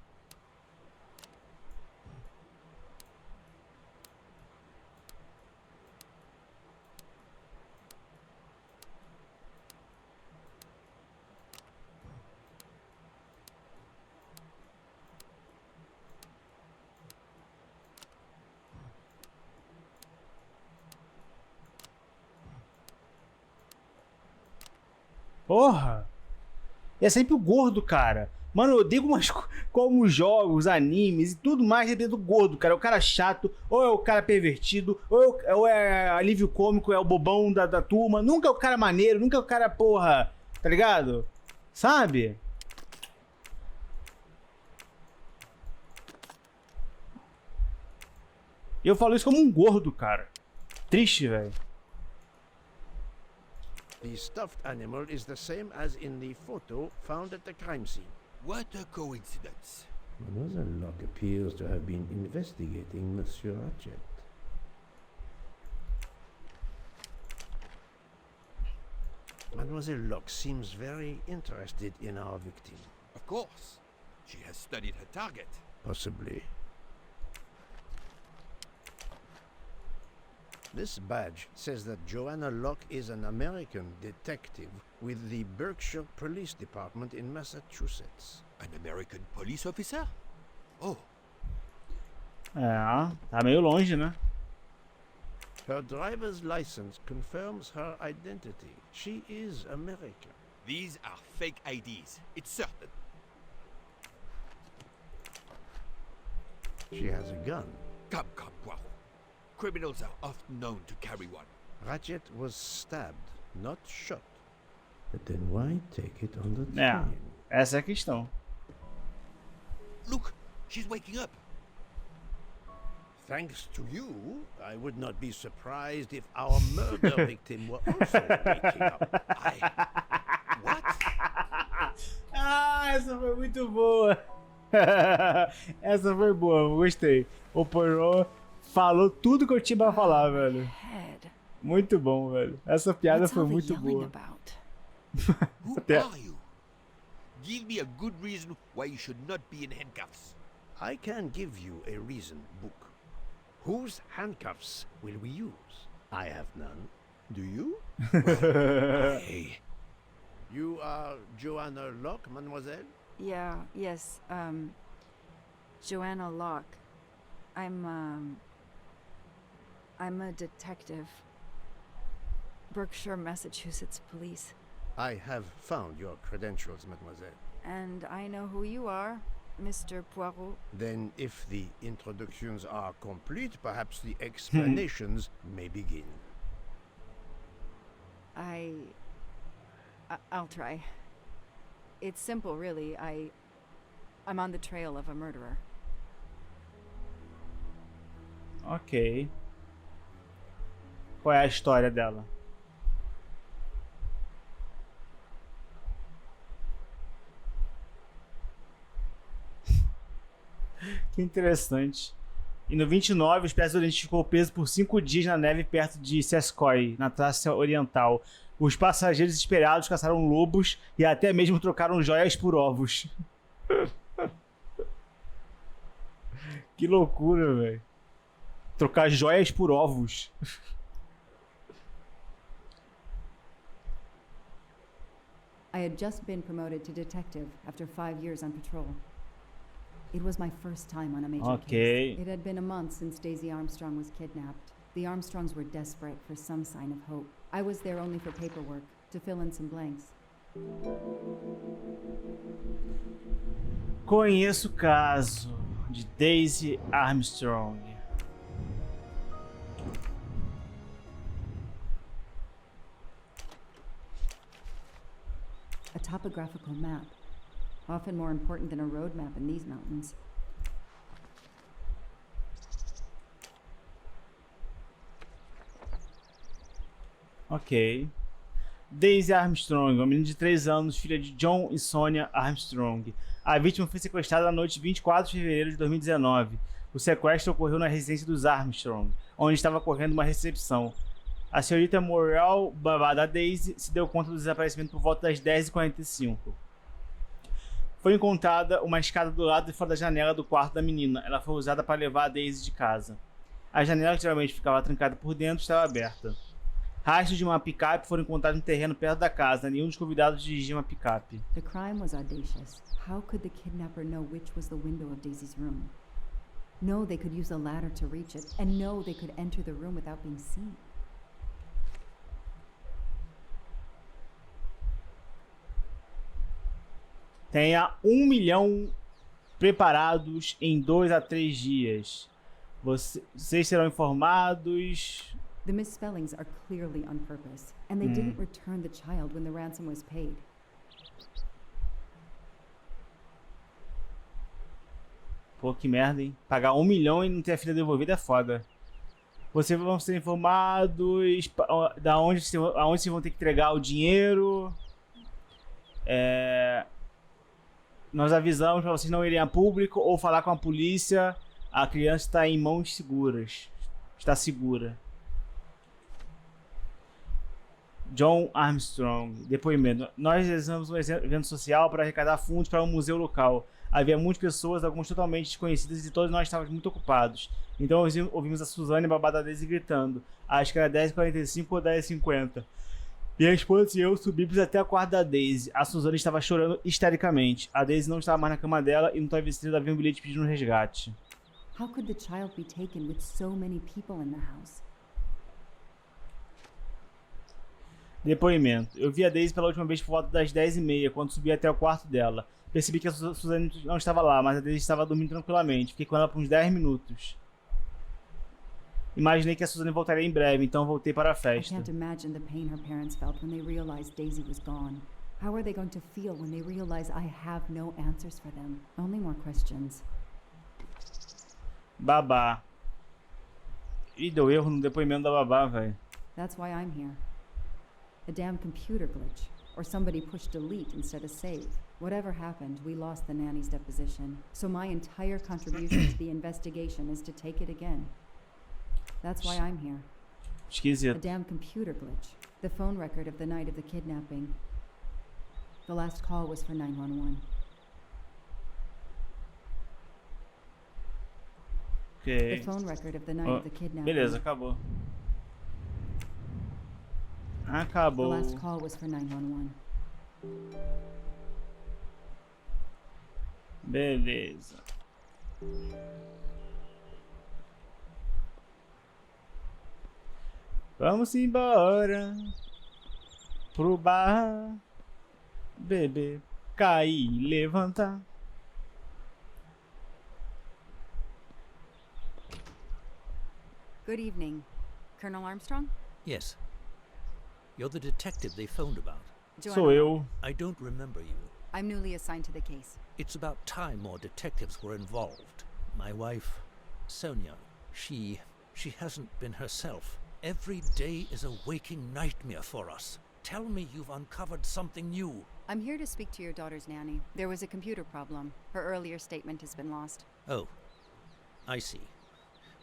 Porra. E é sempre o gordo, cara. Mano, eu odeio como jogos, animes e tudo mais depende do gordo, cara. É o cara chato, ou é o cara pervertido, ou é alívio cômico, é o bobão da turma. Nunca é o cara maneiro, nunca é o cara, porra, tá ligado? Sabe? E eu falo isso como um gordo, cara. Triste, velho. The stuffed animal is the same as in the photo found at the crime scene. What a coincidence. Mademoiselle Locke appears to have been investigating Monsieur Ratchet. Mademoiselle Locke seems very interested in our victim. Of course. She has studied her target. Possibly. This badge says that Joanna Locke is an American detective with the Berkshire Police Department in Massachusetts. An American police officer? Oh, É, tá meio longe, né? Her driver's license confirms her identity. She is American. these are fake IDs. It's certain. She has a gun. Come, Poirot. Criminals are often known to carry one. Ratchet was stabbed, not shot. But then why take it on the É, train? essa é a questão. Look, she's waking up. Thanks to you, I would not be surprised if our murder victim were also waking up. What? Ah, essa foi muito boa. Essa foi boa, eu gostei. O Poirot falou tudo que eu tinha pra falar, velho. Head. Muito bom, velho. Essa piada What's foi all the muito yelling boa. about? Who Até- are you? Give me a good reason why you should not be in handcuffs. I can give you a reason, Book. Whose handcuffs will we use? I have none. Do you? Hey, You are Joanna Locke, mademoiselle? Yeah, yes, Joanna Locke. I'm a detective. Berkshire, Massachusetts Police. I have found your credentials, mademoiselle. And I know who you are, Mr. Poirot. Then, if the introductions are complete, perhaps the explanations may begin. I'll try. It's simple, really. I'm on the trail of a murderer. Ok. Qual é a história dela? Que interessante. E no 29, o espécie ficou preso por 5 dias na neve perto de Sescoy, na Trácia Oriental. Os passageiros desesperados caçaram lobos e até mesmo trocaram joias por ovos. Que loucura, velho. Trocar joias por ovos. I had just been promoted to detective after 5 years on patrol. It was my first time on a major Okay. case. It had been a month since Daisy Armstrong was kidnapped. The Armstrongs were desperate for some sign of hope. I was there only for paperwork, to fill in some blanks. Conheço o caso de Daisy Armstrong. A topographical map, often more important than a road map in these mountains. Ok. Daisy Armstrong, uma menina de 3 anos, filha de John e Sonia Armstrong. A vítima foi sequestrada na noite de 24 de fevereiro de 2019. O sequestro ocorreu na residência dos Armstrong, onde estava ocorrendo uma recepção. A senhorita Morel, babá da Daisy, se deu conta do desaparecimento por volta das 10h45. Foi encontrada uma escada do lado de fora da janela do quarto da menina. Ela foi usada para levar a Daisy de casa. A janela, que geralmente ficava trancada por dentro, estava aberta. Rastros de uma picape foram encontrados no terreno perto da casa. Nenhum dos convidados dirigia uma picape. The crime was audacious. How could the kidnapper know which was the window of Daisy's room? No, they could use a ladder to reach it, and no, they could enter the room without being seen. Tenha 1 milhão preparados em 2 a 3 dias. Vocês serão informados. The misspellings are clearly on purpose, and they didn't return the child when the ransom was paid. Pô, que merda, hein? Pagar 1 milhão e não ter a filha devolvida é foda. Vocês vão ser informados aonde vocês vão ter que entregar o dinheiro. Nós avisamos para vocês não irem a público ou falar com a polícia. A criança está em mãos seguras. Está segura. John Armstrong. Depoimento. Nós realizamos um evento social para arrecadar fundos para um museu local. Havia muitas pessoas, algumas totalmente desconhecidas, e todos nós estávamos muito ocupados. Então ouvimos a Suzane babada Daisy gritando. Acho que era 10h45 ou 10h50. E a esposa e eu subimos até a quarto da Daisy. A Suzane estava chorando histericamente. A Daisy não estava mais na cama dela e no travesseiro havia um bilhete pedindo um resgate. How could the child be taken with so many people in the house? Depoimento. Eu vi a Daisy pela última vez por volta das 10h30, quando subi até o quarto dela. Percebi que a Suzane não estava lá, mas a Daisy estava dormindo tranquilamente. Fiquei com ela por uns 10 minutos. Imaginei que a Suzane voltaria em breve, então voltei para a I festa. can't imagine the pain her parents felt when they realized Daisy was gone. How are they going to feel when they realize I have no answers for them? Only more questions. Babá. Ih, deu erro no depoimento da babá, velho. That's why I'm here. A damn computer glitch. Or somebody pushed delete instead of save. Whatever happened, we lost the nanny's deposition. So my entire contribution to the investigation is to take it again. That's why I'm here. A Esquisito. damn computer glitch. The phone record of the night of the kidnapping. The last call was for 911. The Ok. phone record of the night Oh, of the kidnapping. beleza, acabou. The Acabou. last call was for 911. Beleza. Vamos embora pro bar, beber, cair, levantar. Good evening. Colonel Armstrong? Yes. You're the detective they phoned about. Sou eu. I don't remember you. I'm newly assigned to the case. It's about time more detectives were involved. My wife, Sonia, she hasn't been herself. Every day is a waking nightmare for us. Tell me you've uncovered something new. I'm here to speak to your daughter's nanny. There was a computer problem. Her earlier statement has been lost. Oh, I see.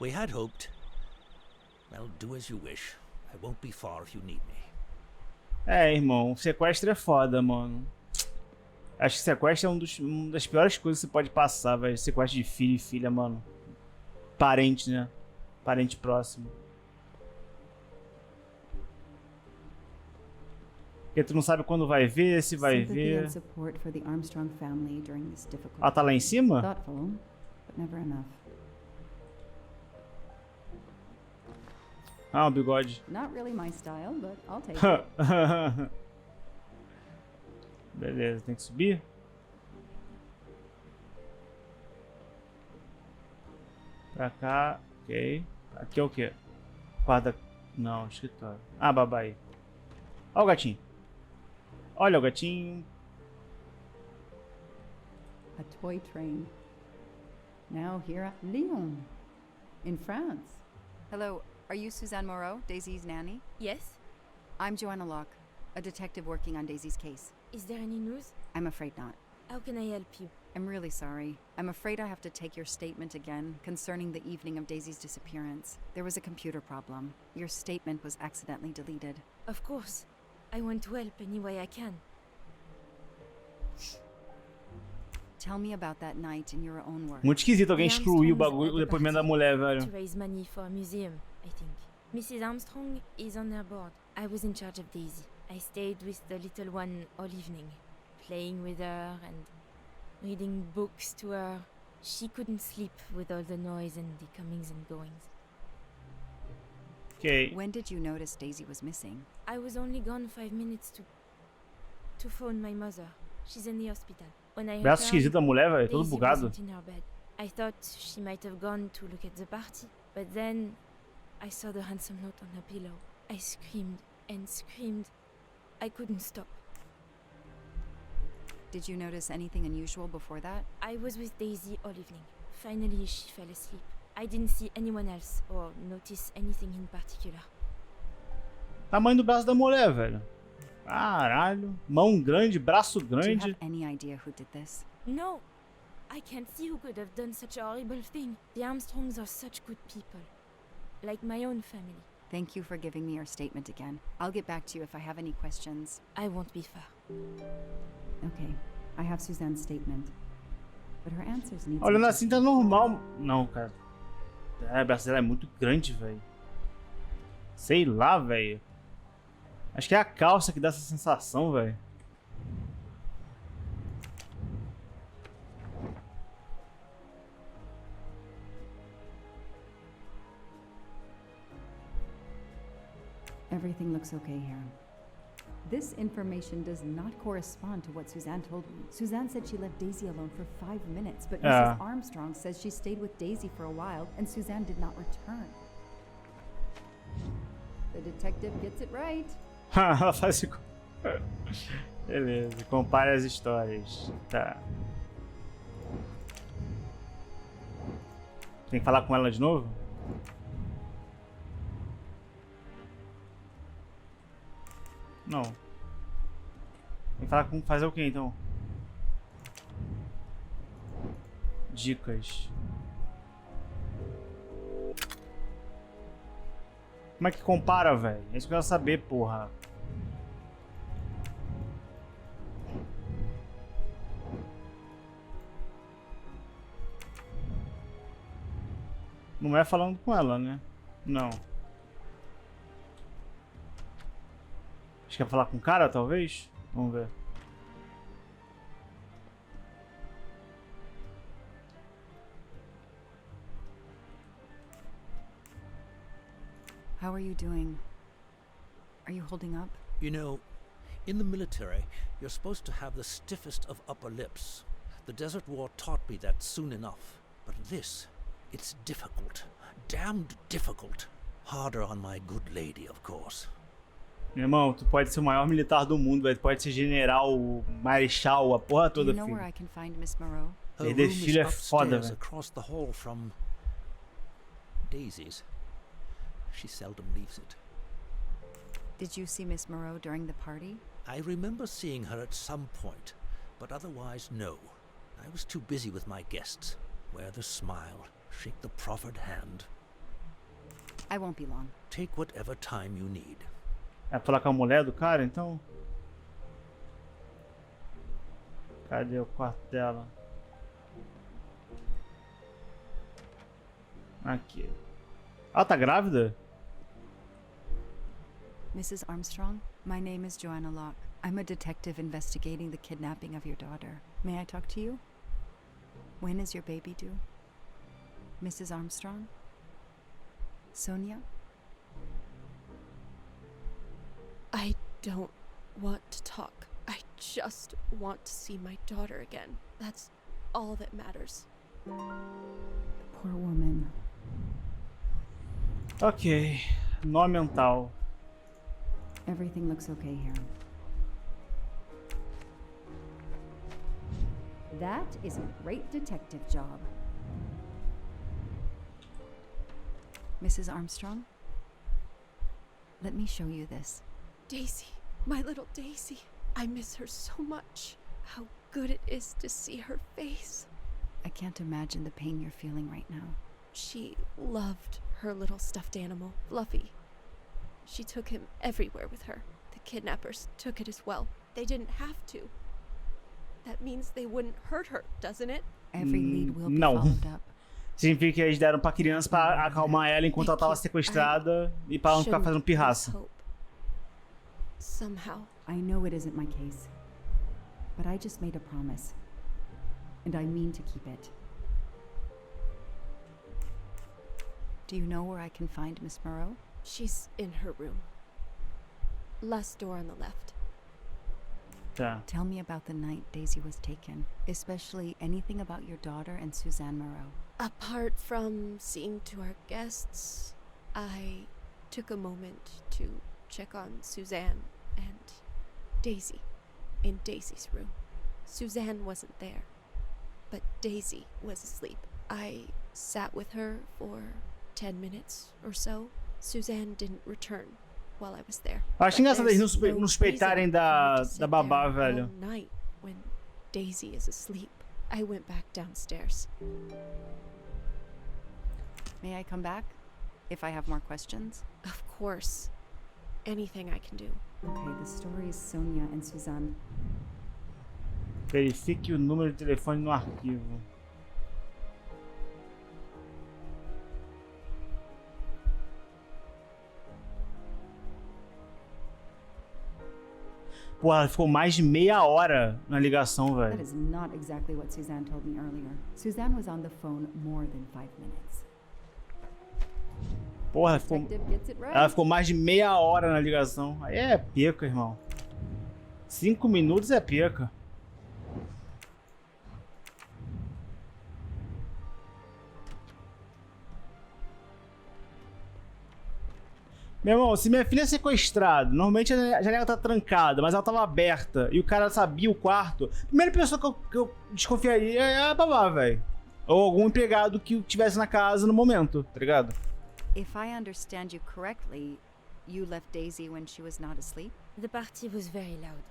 We had hoped. Well, do as you wish. I won't be far if you need me. É, irmão, sequestro é foda, mano. Acho que sequestro é uma das piores coisas que você pode passar, velho. Sequestro de filho e filha, mano. Parente, né? Parente próximo. Porque tu não sabe quando vai ver, se vai Sympathy ver. and support for the Armstrong family during this difficult. Ela tá lá em cima? Thoughtful, but never enough. Ah, o bigode. Not really my style, but I'll take it. Beleza, tem que subir? Pra cá, ok. Aqui é o quê? Quarta... Não, escritório. Ah, babai. Olha o gatinho. Olha o gatinho. A toy train. Now here at Lyon, in France. Hello, are you Suzanne Moreau, Daisy's nanny? Yes? I'm Joanna Locke, a detective working on Daisy's case. Is there any news? I'm afraid not. How can I help you? I'm really sorry. I'm afraid I have to take your statement again concerning the evening of Daisy's disappearance. There was a computer problem. Your statement was accidentally deleted. Of course. I want to help any way I can. Tell me about that night in your own words. Muito esquisito alguém The excluir o Armstrongs bagulho, had o a depoimento da party mulher, velho. To raise money for a museum, I think. Mrs. Armstrong is on her board. I was in charge of Daisy. I stayed with the little one all evening, playing with her and reading books to her. She couldn't sleep with all the noise and the comings and goings. Ok. When did you notice Daisy was missing? I was only gone 5 minutes to phone my mother. She's in the hospital. When I Braço returned, esquisito da mulher, velho. Todo Daisy bugado. wasn't in her bed. I thought she might have gone to look at the party, but then I saw the ransom note on her pillow. I screamed and screamed. I couldn't stop. Did you notice anything unusual before that? I was with Daisy all evening. Finally, she fell asleep. I didn't see anyone else or notice anything in particular. Tamanho do braço da mulher, velho. Caralho. Mão grande, braço Do you grande. have any idea who did this? No, I can't see who could have done such a horrible thing. The Armstrongs are such good people. Like my own family. Thank you for giving me your statement again. I'll get back to you if I have any questions. I won't be far. Okay, I have Suzanne's statement. But her answers need Olhando some assim tá normal. Não, cara. A braça dela é muito grande, velho. Sei lá, velho. Acho que é a calça que dá essa sensação, velho. Everything looks okay here. This information does not correspond to what Suzanne told me. Suzanne said she left Daisy alone for 5 minutes, but Mrs. Armstrong says she stayed with Daisy for a while and Suzanne did not return. The detective gets it right. Ela faz isso. Beleza, compare as histórias. Tá. Tem que falar com ela de novo? Não. Tem que falar com... fazer o que então? Dicas. Como é que compara, velho? É isso que eu quero saber, porra. Não é falando com ela, né? Não. Acho que é falar com o cara, talvez? Vamos ver. How are you doing? Are you holding up? You know, in the military, you're supposed to have the stiffest of upper lips. The Desert War taught me that soon enough. But this, it's difficult. Damned difficult. Harder on my good lady, of course. Meu irmão, tu pode ser o maior militar do mundo, velho. Tu pode ser general, marechal, a porra Do you toda, know where filho. I can find Miss Moreau? Her Perder room is filho é foda, upstairs velho. across the hall from Daisy's. She seldom leaves it. Did you see Miss Moreau during the party? I remember seeing her at some point, but otherwise no. I was too busy with my guests. Wear the smile, shake the proffered hand. I won't be long. Take whatever time you need. É falar com a mulher do cara, então? Cadê o quarto dela? Aqui. Ela tá grávida? Mrs. Armstrong, my name is Joanna Locke. I'm a detective investigating the kidnapping of your daughter. May I talk to you? When is your baby due? Mrs. Armstrong? Sonia? I don't want to talk. I just want to see my daughter again. That's all that matters. Poor woman. Ok. Nó mental. Everything looks okay here. That is a great detective job. Mrs. Armstrong? Let me show you this. Daisy, my little Daisy. I miss her so much. How good it is to see her face. I can't imagine the pain you're feeling right now. She loved her little stuffed animal, Fluffy. She took him everywhere with her. The kidnappers took it as well. They didn't have to. That means they wouldn't hurt her, doesn't it? Every lead will be Não. followed up. Significa que eles deram pra criança pra acalmar ela enquanto ela tava sequestrada e pra ela não ficar fazendo pirraça. Hope. Somehow. I know it isn't my case, but I just made a promise, and I mean to keep it. Do you know where I can find Miss Moreau? She's in her room. Last door on the left. Tá. Tell me about the night Daisy was taken, especially anything about your daughter and Suzanne Moreau. Apart from seeing to our guests, I took a moment to check on Suzanne and Daisy in Daisy's room. Suzanne wasn't there, but Daisy was asleep. I sat with her for 10 minutes or so. Suzanne didn't return while I was there. Acho But engraçado eles there's não suspeitarem reason da for me to sit babá, there velho. all night when Daisy is asleep. I went back downstairs. May I come back? if I have more questions? Of course. Anything I can do. Okay, the story is Sonia and Suzanne. Verifique o número de telefone no arquivo. Porra, ela ficou mais de meia hora na ligação, That velho. is not exactly what Suzanne told me earlier. Suzanne was on the phone more than 5 minutes. Porra, Detective gets it right. ela ficou mais de meia hora na ligação. Aí é perca, irmão. 5 minutos é perca. Meu irmão, se minha filha é sequestrada, normalmente a janela tá trancada, mas ela tava aberta e o cara sabia o quarto, a primeira pessoa que eu desconfiaria é a babá, velho. Ou algum empregado que estivesse na casa no momento, tá ligado? If I understand you correctly, you left Daisy when she was not asleep? The party was very loud.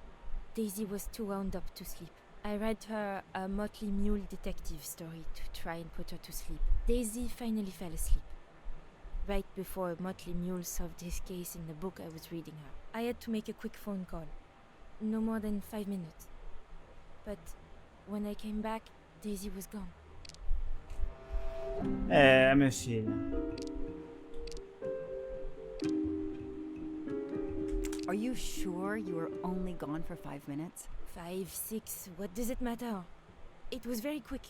Daisy was too wound up to sleep. I read her a Motley Mule detective story to try and put her to sleep. Daisy finally fell asleep. Right before Motley Mule solved his case in the book I was reading her. I had to make a quick phone call. No more than 5 minutes. But when I came back, Daisy was gone. É, minha filha. Are you sure you were only gone for 5 minutes? 5, 6, what does it matter? It was very quick.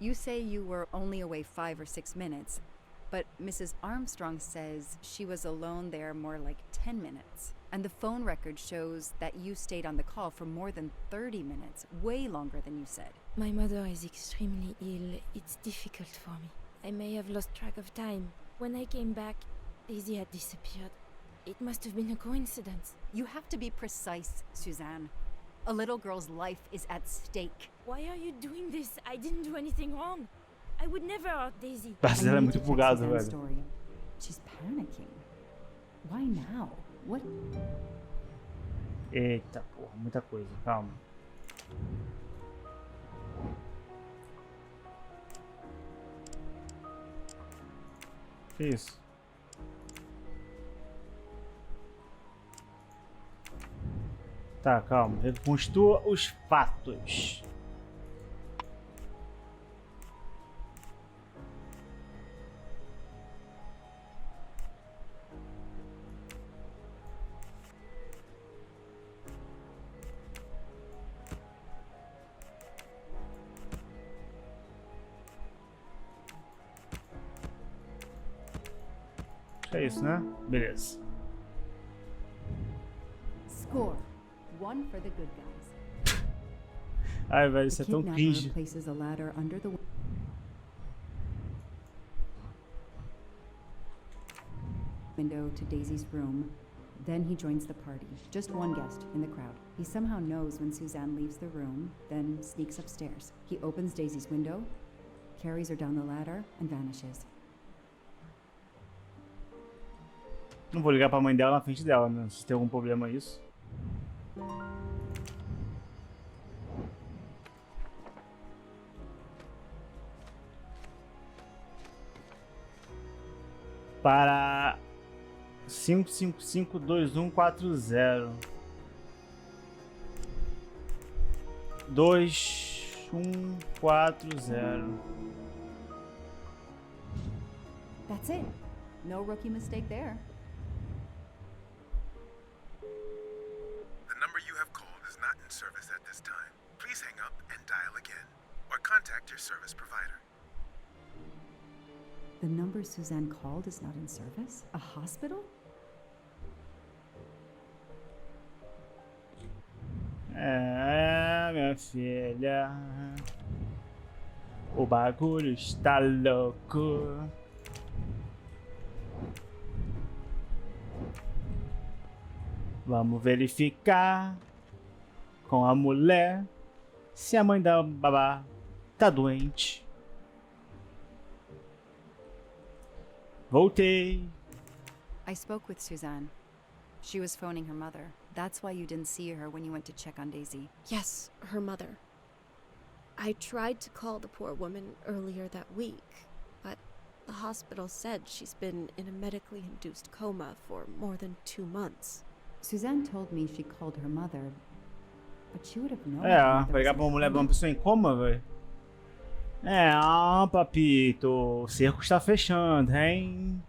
You say you were only away 5 or 6 minutes, but Mrs. Armstrong says she was alone there more like 10 minutes. And the phone record shows that you stayed on the call for more than 30 minutes, way longer than you said. My mother is extremely ill. It's difficult for me. I may have lost track of time. When I came back, Daisy had disappeared. It must have been a coincidence. You have to be precise, Suzanne. A little girl's life is at stake. Why are you doing this? I didn't do anything wrong. I would never hurt Daisy. Mas I ela é need muito to check bugada, Suzanne's velho. story. She's panicking. Why now? What? Eita porra, muita coisa, calma. Que isso? Tá, calma. Reconstrua os fatos. É isso, né? Beleza. Score. 1 for the good guys. Ai, velho, isso The é tão kidnapper cringe. places a ladder under the window to Daisy's room. Then he joins the party. Just one guest in the crowd. He somehow knows when Suzanne leaves the room, then sneaks upstairs. He opens Daisy's window, carries her down the ladder, and vanishes. Não vou ligar pra mãe dela na frente dela, né? Se tem algum problema isso. Para 5552140 2140. That's it. No rookie mistake there. The number you have called is not in service at this time. Please hang up and dial again, or contact your service provider. The number Suzanne called is not in service? A hospital? É, minha filha. O bagulho está louco. Vamos verificar com a mulher se a mãe da babá tá doente. Voltei. I spoke with Suzanne. She was phoning her mother. That's why you didn't see her when you went to check on Daisy. Yes, her mother. I tried to call the poor woman earlier that week, but the hospital said she's been in a medically induced coma for more than 2 months. Suzanne told me she called her mother, but she would have known. Vai ligar pra uma pessoa em coma, velho. Papito, o cerco está fechando, hein?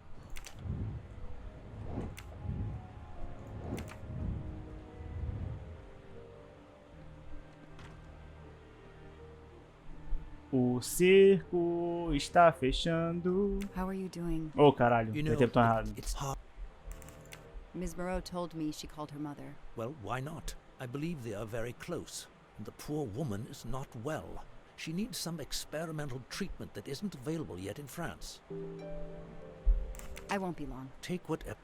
O cerco está fechando. How are you doing? Oh, caralho, You deu know, tempo tão errado. it's hard. Ms. Moreau told me she called her mother. Well, why not? I believe they are very close. And the poor woman is not well. She needs some experimental treatment that isn't available yet in France. I won't be long. Take whatever.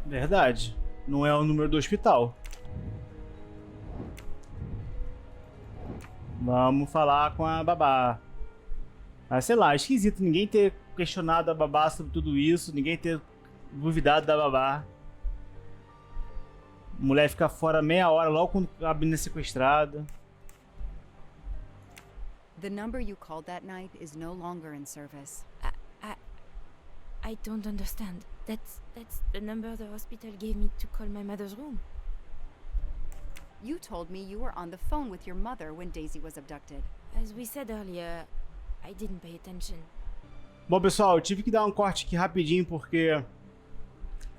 Verdade. Não é o número do hospital. Vamos falar com a babá. Mas sei lá, esquisito ninguém ter questionado a babá sobre tudo isso, ninguém ter duvidado da babá. A mulher fica fora meia hora logo quando a menina é sequestrada. The number you called that night is no longer in service. I don't understand. That's the number the hospital gave me to call my mother's room. You told me you were on the phone with your mother when Daisy was abducted. As we said earlier, I didn't pay attention. Bom, pessoal, eu tive que dar um corte aqui rapidinho porque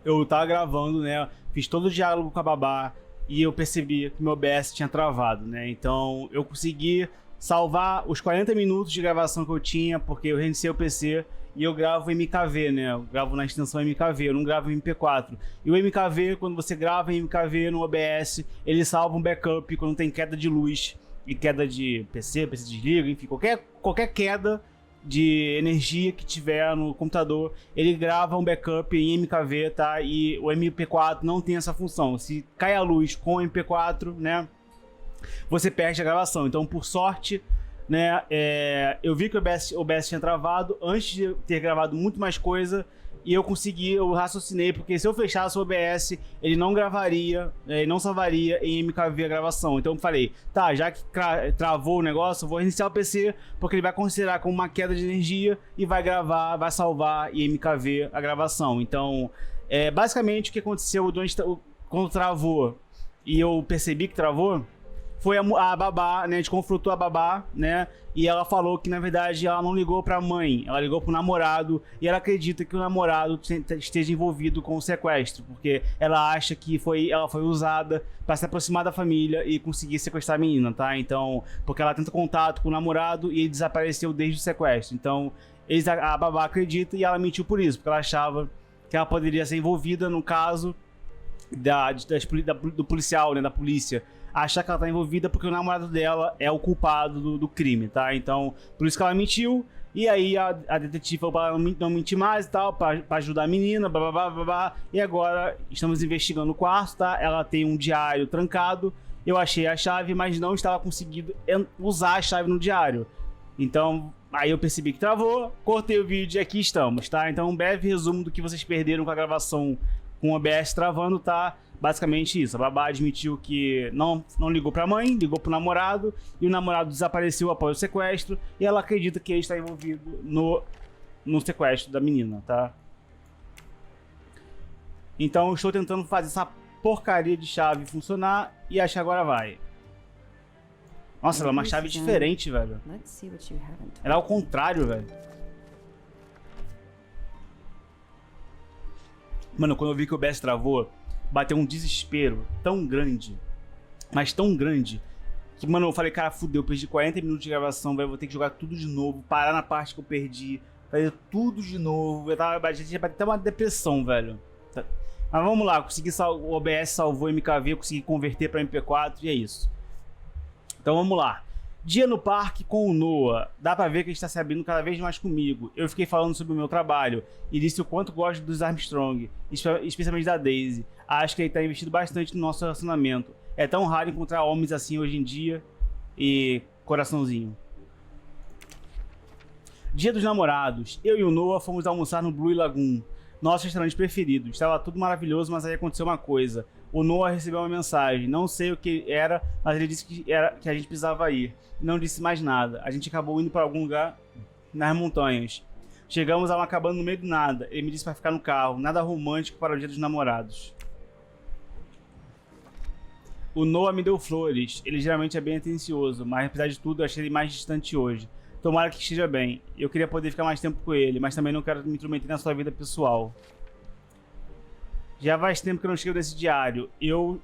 eu tava gravando, né? Fiz todo o diálogo com a babá e eu percebi que meu OBS tinha travado, né? Então eu consegui salvar os 40 minutos de gravação que eu tinha porque eu reiniciei o PC e eu gravo MKV, né? Eu gravo na extensão MKV, eu não gravo em MP4. E o MKV, quando você grava em MKV no OBS, ele salva um backup quando tem queda de luz e queda de PC desliga, enfim, qualquer queda de energia que tiver no computador, ele grava um backup em MKV, tá? E o MP4 não tem essa função. Se cai a luz com o MP4, né? Você perde a gravação. Então, por sorte, né? Eu vi que o OBS tinha travado antes de ter gravado muito mais coisa e eu raciocinei, porque se eu fechasse o OBS, ele não gravaria, ele não salvaria em MKV a gravação. Então eu falei, tá, já que travou o negócio, eu vou reiniciar o PC, porque ele vai considerar como uma queda de energia e vai gravar, vai salvar em MKV a gravação. Então, basicamente o que aconteceu quando travou e eu percebi que travou, foi a babá, né? A gente confrontou a babá, né? E ela falou que, na verdade, ela não ligou pra mãe, ela ligou pro namorado e ela acredita que o namorado esteja envolvido com o sequestro, porque ela acha que ela foi usada pra se aproximar da família e conseguir sequestrar a menina, tá? Então, porque ela tenta contato com o namorado e ele desapareceu desde o sequestro. Então, a babá acredita e ela mentiu por isso, porque ela achava que ela poderia ser envolvida no caso do policial, né? Da polícia. Achar que ela tá envolvida porque o namorado dela é o culpado do crime, tá? Então, por isso que ela mentiu. E aí a detetive falou pra ela não mentir mais e tal, pra ajudar a menina, blá, blá, blá, blá, blá. E agora estamos investigando o quarto, tá? Ela tem um diário trancado. Eu achei a chave, mas não estava conseguindo usar a chave no diário. Então, aí eu percebi que travou, cortei o vídeo e aqui estamos, tá? Então, um breve resumo do que vocês perderam com a gravação com o OBS travando, tá? Basicamente isso, a babá admitiu que não ligou pra mãe, ligou pro namorado e o namorado desapareceu após o sequestro e ela acredita que ele está envolvido no sequestro da menina, tá? Então eu estou tentando fazer essa porcaria de chave funcionar e acho que agora vai. Nossa, ela é uma chave diferente, velho. Ela é ao contrário, velho. Mano, quando eu vi que o OBS travou, bateu um desespero tão grande, mas tão grande, que, mano, eu falei, cara, fudeu, eu perdi 40 minutos de gravação, velho, vou ter que jogar tudo de novo, parar na parte que eu perdi, fazer tudo de novo, já tinha batido até uma depressão, velho. Mas vamos lá, o OBS salvou MKV, eu consegui converter pra MP4 e é isso. Então vamos lá. Dia no parque com o Noah. Dá pra ver que ele está se abrindo cada vez mais comigo. Eu fiquei falando sobre o meu trabalho e disse o quanto gosto dos Armstrong, especialmente da Daisy. Acho que ele tá investido bastante no nosso relacionamento. É tão raro encontrar homens assim hoje em dia. E coraçãozinho. Dia dos namorados. Eu e o Noah fomos almoçar no Blue Lagoon, nosso restaurante preferido. Estava tudo maravilhoso, mas aí aconteceu uma coisa. O Noah recebeu uma mensagem, não sei o que era, mas ele disse que a gente precisava ir. Não disse mais nada. A gente acabou indo para algum lugar nas montanhas. Chegamos a uma cabana no meio do nada. Ele me disse para ficar no carro. Nada romântico para o dia dos namorados. O Noah me deu flores. Ele geralmente é bem atencioso, mas apesar de tudo eu achei ele mais distante hoje. Tomara que esteja bem. Eu queria poder ficar mais tempo com ele, mas também não quero me intrometer na sua vida pessoal. Já faz tempo que eu não escrevo desse diário. Eu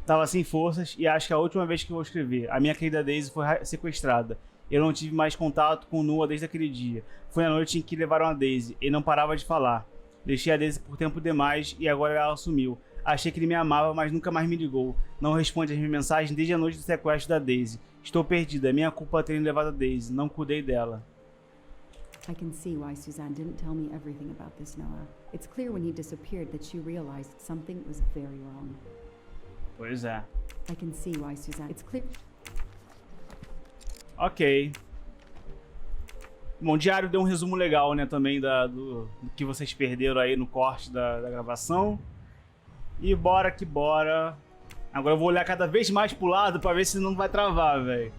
tava sem forças e acho que é a última vez que eu vou escrever. A minha querida Daisy foi sequestrada. Eu não tive mais contato com o Noah desde aquele dia. Foi a noite em que levaram a Daisy. Ele não parava de falar. Deixei a Daisy por tempo demais e agora ela sumiu. Achei que ele me amava, mas nunca mais me ligou. Não responde às minhas mensagens desde a noite do sequestro da Daisy. Estou perdida. É minha culpa ter levado a Daisy. Não cuidei dela. I can see why Suzanne didn't tell me everything about this, Noah. It's clear when he disappeared that she realized something was very wrong. Pois é. I can see why Suzanne... It's clear... Ok. Bom, o diário deu um resumo legal, né, também do que vocês perderam aí no corte da gravação. E bora que bora. Agora eu vou olhar cada vez mais pro lado pra ver se não vai travar, velho.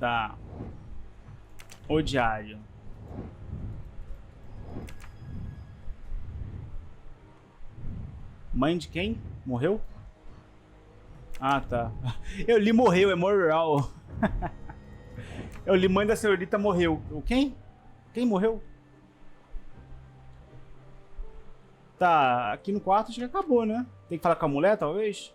Tá. O diário. Mãe de quem? Morreu? Ah, tá. Eu li morreu, é moral. Eu li mãe da senhorita morreu. O quem? Quem morreu? Tá, aqui no quarto acho que acabou, né? Tem que falar com a mulher, talvez?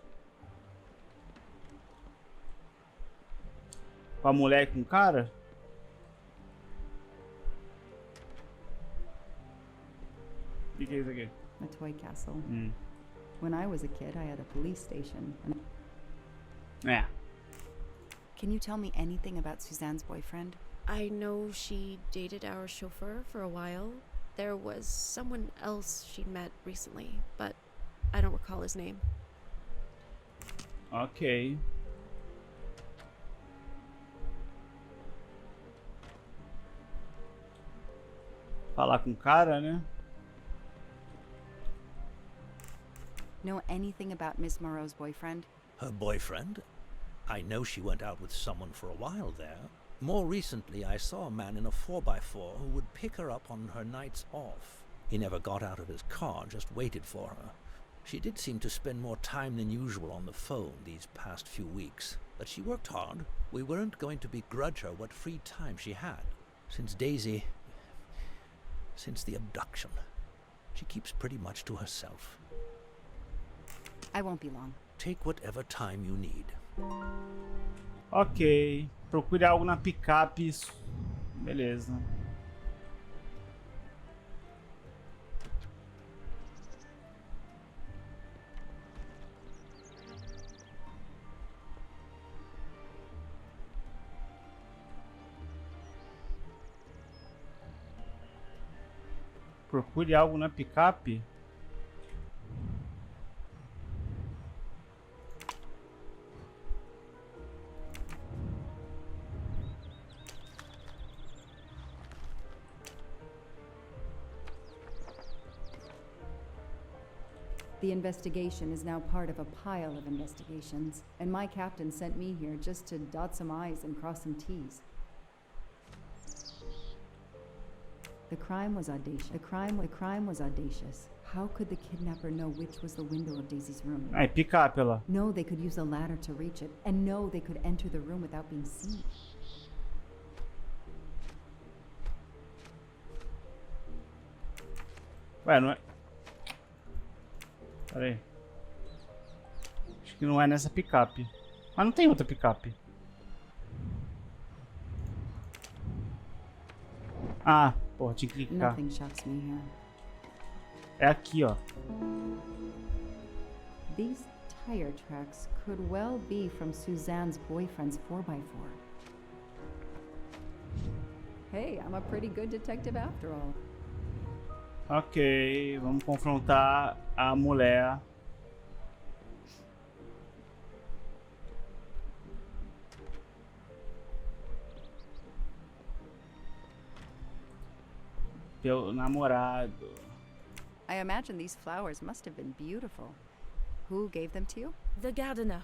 Com a mulher e com o cara? O que é isso aqui? A toy castle. When I was a kid, I had a police station. É. Can you tell me anything about Suzanne's boyfriend? I know she dated our chauffeur for a while. There was someone else she'd met recently, but I don't recall his name. Ok. Falar com o cara, né? Know anything about Miss Moreau's boyfriend? Her boyfriend? I know she went out with someone for a while there. More recently, I saw a man in a 4x4 who would pick her up on her nights off. He never got out of his car, just waited for her. She did seem to spend more time than usual on the phone these past few weeks, but she worked hard. We weren't going to begrudge her what free time she had. Since the abduction, she keeps pretty much to herself. I won't be long. Take whatever time you need. Ok. Procure algo na picape. Beleza. Procure algo na picape. The investigation is now part of a pile of investigations, and my captain sent me here just to dot some I's and cross some T's. The crime was audacious. The crime was audacious. How could the kidnapper know which was the window of Daisy's room? Ai, picape lá. No, they could use a ladder to reach it, and no, they could enter the room without being seen. Ué, não é... Pera aí. Acho que não é nessa picape. Mas não tem outra picape. Ah, porra, tinha que clicar. Nothing shocks me here. É aqui, ó. tire tracks could well be from Suzanne's boyfriend's 4x4. Hey, I'm a pretty good detective after all. Ok, vamos confrontar a mulher. Pelo namorado. I imagine these flowers must have been beautiful. Who gave them to you? The gardener.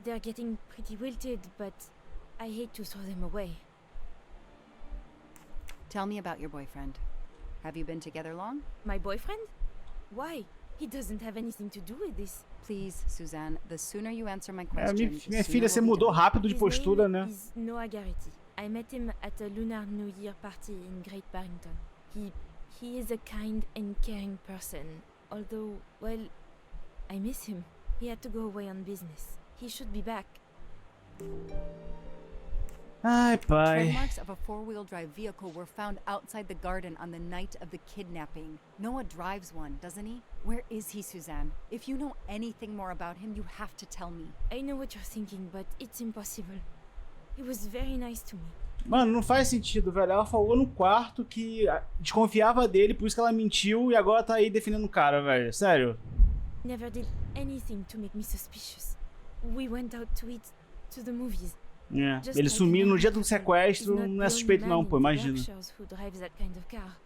They're getting pretty wilted, but I hate to throw them away. Tell me about your boyfriend. Have you been together long? My boyfriend? Why? He doesn't have anything to do with this. Please, Suzanne, the sooner you answer my É, question, minha filha, você mudou rápido de His postura, name né? is Noah Garrity. I met him at a Lunar New Year party in Great Barrington. He is a kind and caring person. Although, well, I miss him. He had to go away on business. He should be back. Ai, pai. Tread marks of a four-wheel drive vehicle were found outside the garden on the night of the kidnapping. Noah drives one, doesn't he? Where is he, Suzanne? If you know anything more about him, you have to tell me. I know what you're thinking, but it's impossible. He was very nice to me. Mano, não faz sentido, velho. Ela falou no quarto que desconfiava dele, por isso que ela mentiu e agora tá aí defendendo o cara, velho. Sério. Never did anything to make me suspicious. We went out to eat, to the movies. É. Just Ele like sumiu no Noah dia do Garrity sequestro, is not não the é suspeito only não, man pô, in the imagina. Berkshires who drives that kind of car.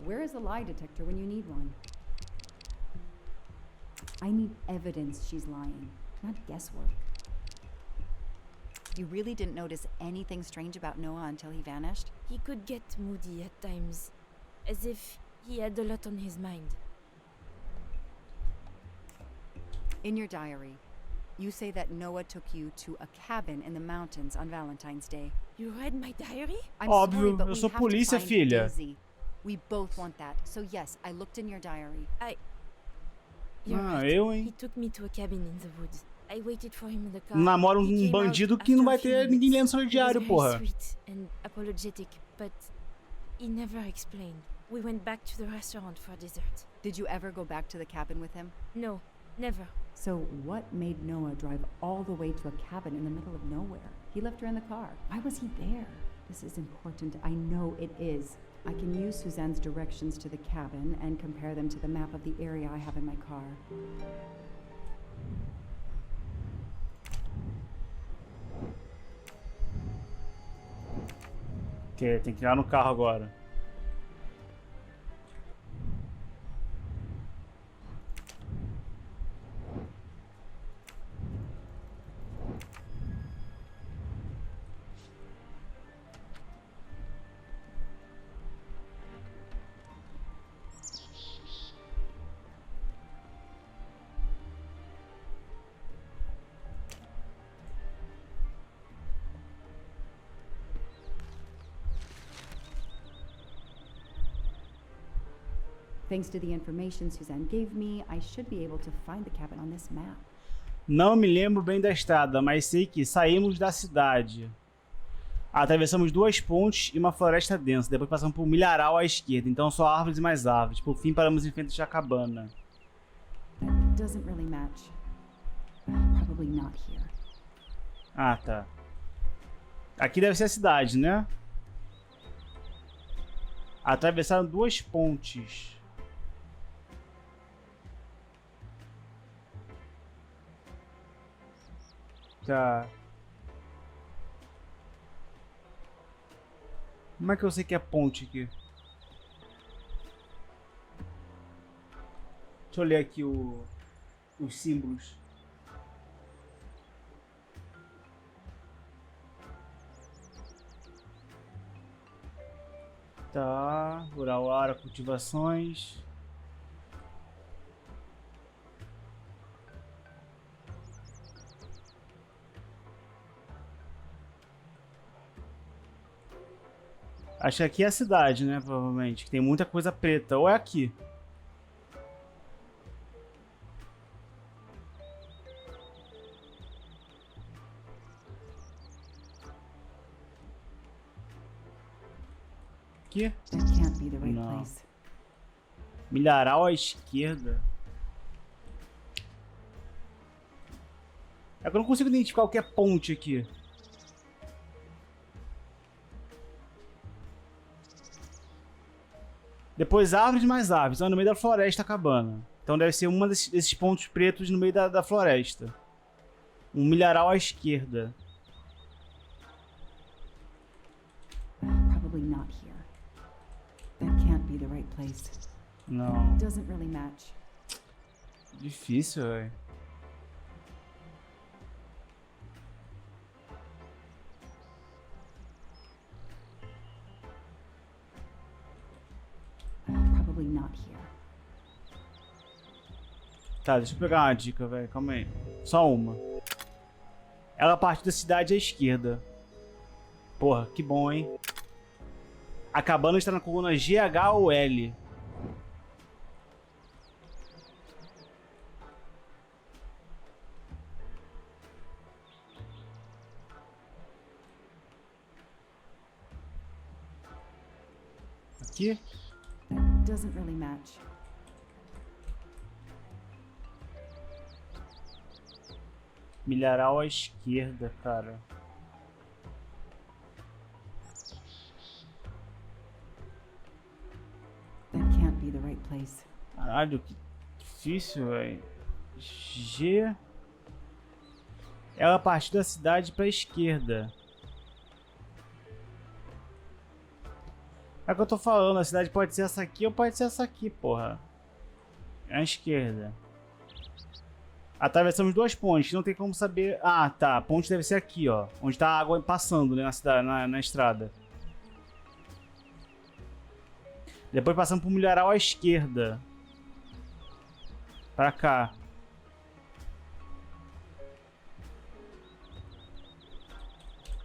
Where is a lie detector when you need one? I need evidence she's lying, not guesswork. You really didn't notice anything strange about Noah until he vanished? He could get moody at times, as if he had a lot on his mind. In your diary, you say that Noah took you to a cabin in the mountains on Valentine's Day. You read my diary? I'm sorry, Óbvio, but eu we sou have to polícia, find filha. Daisy. We both want that. So yes, I looked in your diary. You're Ah, right. eu, hein? He took me to a cabin in the woods. I waited for him in the car. Namora He um came bandido out que não vai after a few ter ninguém lendo minutes. seu He was diário, very porra. sweet and apologetic, but he never explained. We went back to the restaurant for dessert. Did you ever go back to the cabin with him? No, never. So what made Noah drive all the way to a cabin in the middle of nowhere? He left her in the car. Why was he there? This is important. I know it is. I can use Suzanne's directions to the cabin and compare them to the map of the area I have in my car. Ok, tem que ir lá no carro agora. Thanks to the information Suzanne gave me, I should be able to find the cabin on this map. Não me lembro bem da estrada, mas sei que saímos da cidade. Atravessamos duas pontes e uma floresta densa. Depois passamos por um milharal à esquerda. Então só árvores e mais árvores. Por fim, paramos em frente à cabana. That doesn't really match. Probably not here. Ah, tá. Aqui deve ser a cidade, né? Atravessaram duas pontes. Tá. Como é que eu sei que é ponte aqui? Deixa eu ler aqui os símbolos. Tá, rural área, cultivações. Acho que aqui é a cidade, né? Provavelmente. Que tem muita coisa preta. Ou é aqui? Aqui? That can't be the right Não. place. Milharal à esquerda. É que eu não consigo identificar qualquer ponte aqui. Depois árvores mais árvores. Então, no meio da floresta a cabana. Então deve ser um desses pontos pretos no meio da floresta. Um milharal à esquerda. Probably not here. That can't be the right place. Não. Doesn't really match. Difícil, velho. Probably not here. Tá, deixa eu pegar uma dica, velho. Calma aí. Só uma. Ela parte da cidade à esquerda. Porra, que bom, hein? A cabana está na coluna G, H ou L. Aqui? That doesn't really match. Milharal à esquerda, cara. That can't be the right place. Caralho, que difícil, velho. G. Ela partiu da cidade pra esquerda. É o que eu tô falando, a cidade pode ser essa aqui ou pode ser essa aqui, porra. É a esquerda. Atravessamos duas pontes, não tem como saber... Ah, tá, a ponte deve ser aqui, ó. Onde tá a água passando, né, na cidade, na estrada. Depois passamos por milharal à esquerda. Pra cá.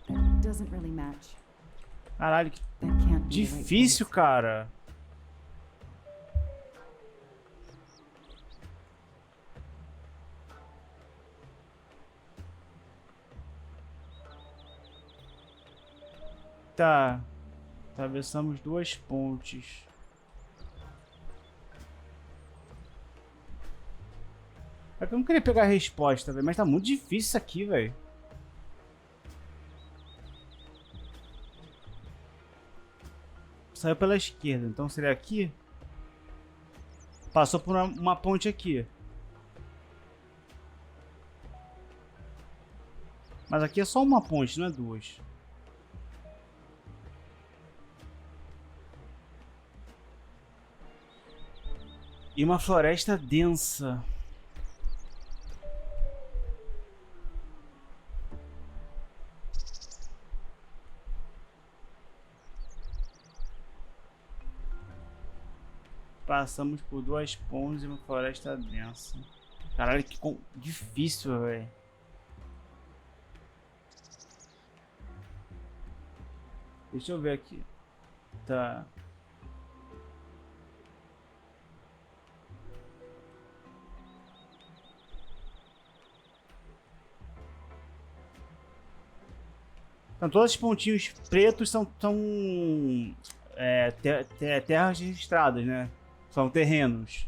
That doesn't really match. Caralho, que That can't be the right difícil, place. cara. Tá. Atravessamos duas pontes. É que eu não queria pegar a resposta, velho. Mas tá muito difícil isso aqui, velho. Saiu pela esquerda, então seria aqui? Passou por uma ponte aqui. Mas aqui é só uma ponte, não é duas. E uma floresta densa. Passamos por duas pontes e uma floresta densa. Caralho, que difícil, velho. Deixa eu ver aqui. Tá. Então, todos os pontinhos pretos são terras registradas, né? São terrenos.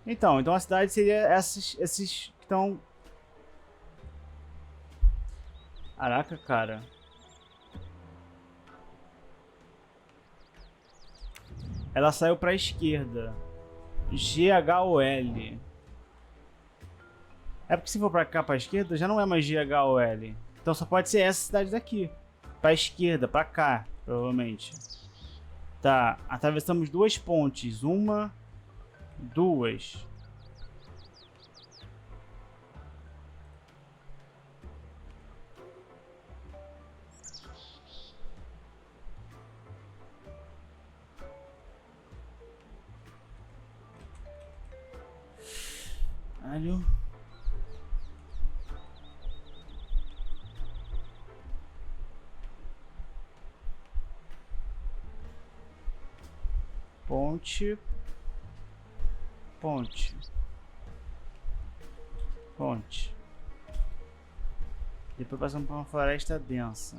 Então a cidade seria esses que estão... Caraca, cara. Ela saiu para a esquerda. G-H-O-L. É porque se for pra cá, pra esquerda, já não é mais G-H-O-L. Então só pode ser essa cidade daqui. Pra esquerda, pra cá, provavelmente. Tá, atravessamos duas pontes. Uma, duas. Caralho. Ponte, ponte, ponte. Depois passamos por uma floresta densa.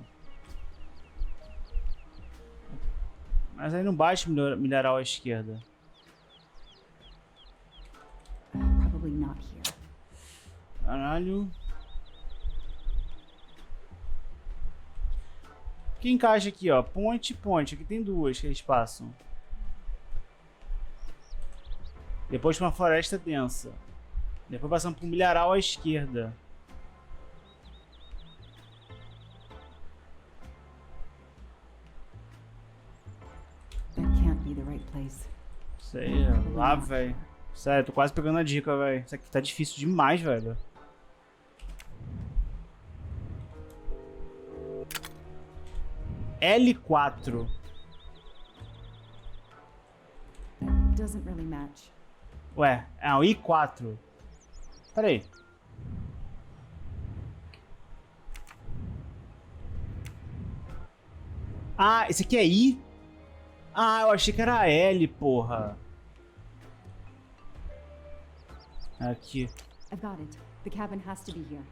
Mas aí não bate mineral à esquerda. Probably not here. Caralho. Que encaixa aqui, ó. Ponte, ponte. Aqui tem duas que eles passam. Depois uma floresta densa. Depois passamos por um milharal à esquerda. That can't be the right place. Isso aí, lá, velho. Sério, tô quase pegando a dica, velho. Isso aqui tá difícil demais, velho. L4. That doesn't really match. Ué, é o I4. Pera aí. Ah, esse aqui é I? Ah, eu achei que era L, porra. Aqui. I've got it. The cabin has to be here.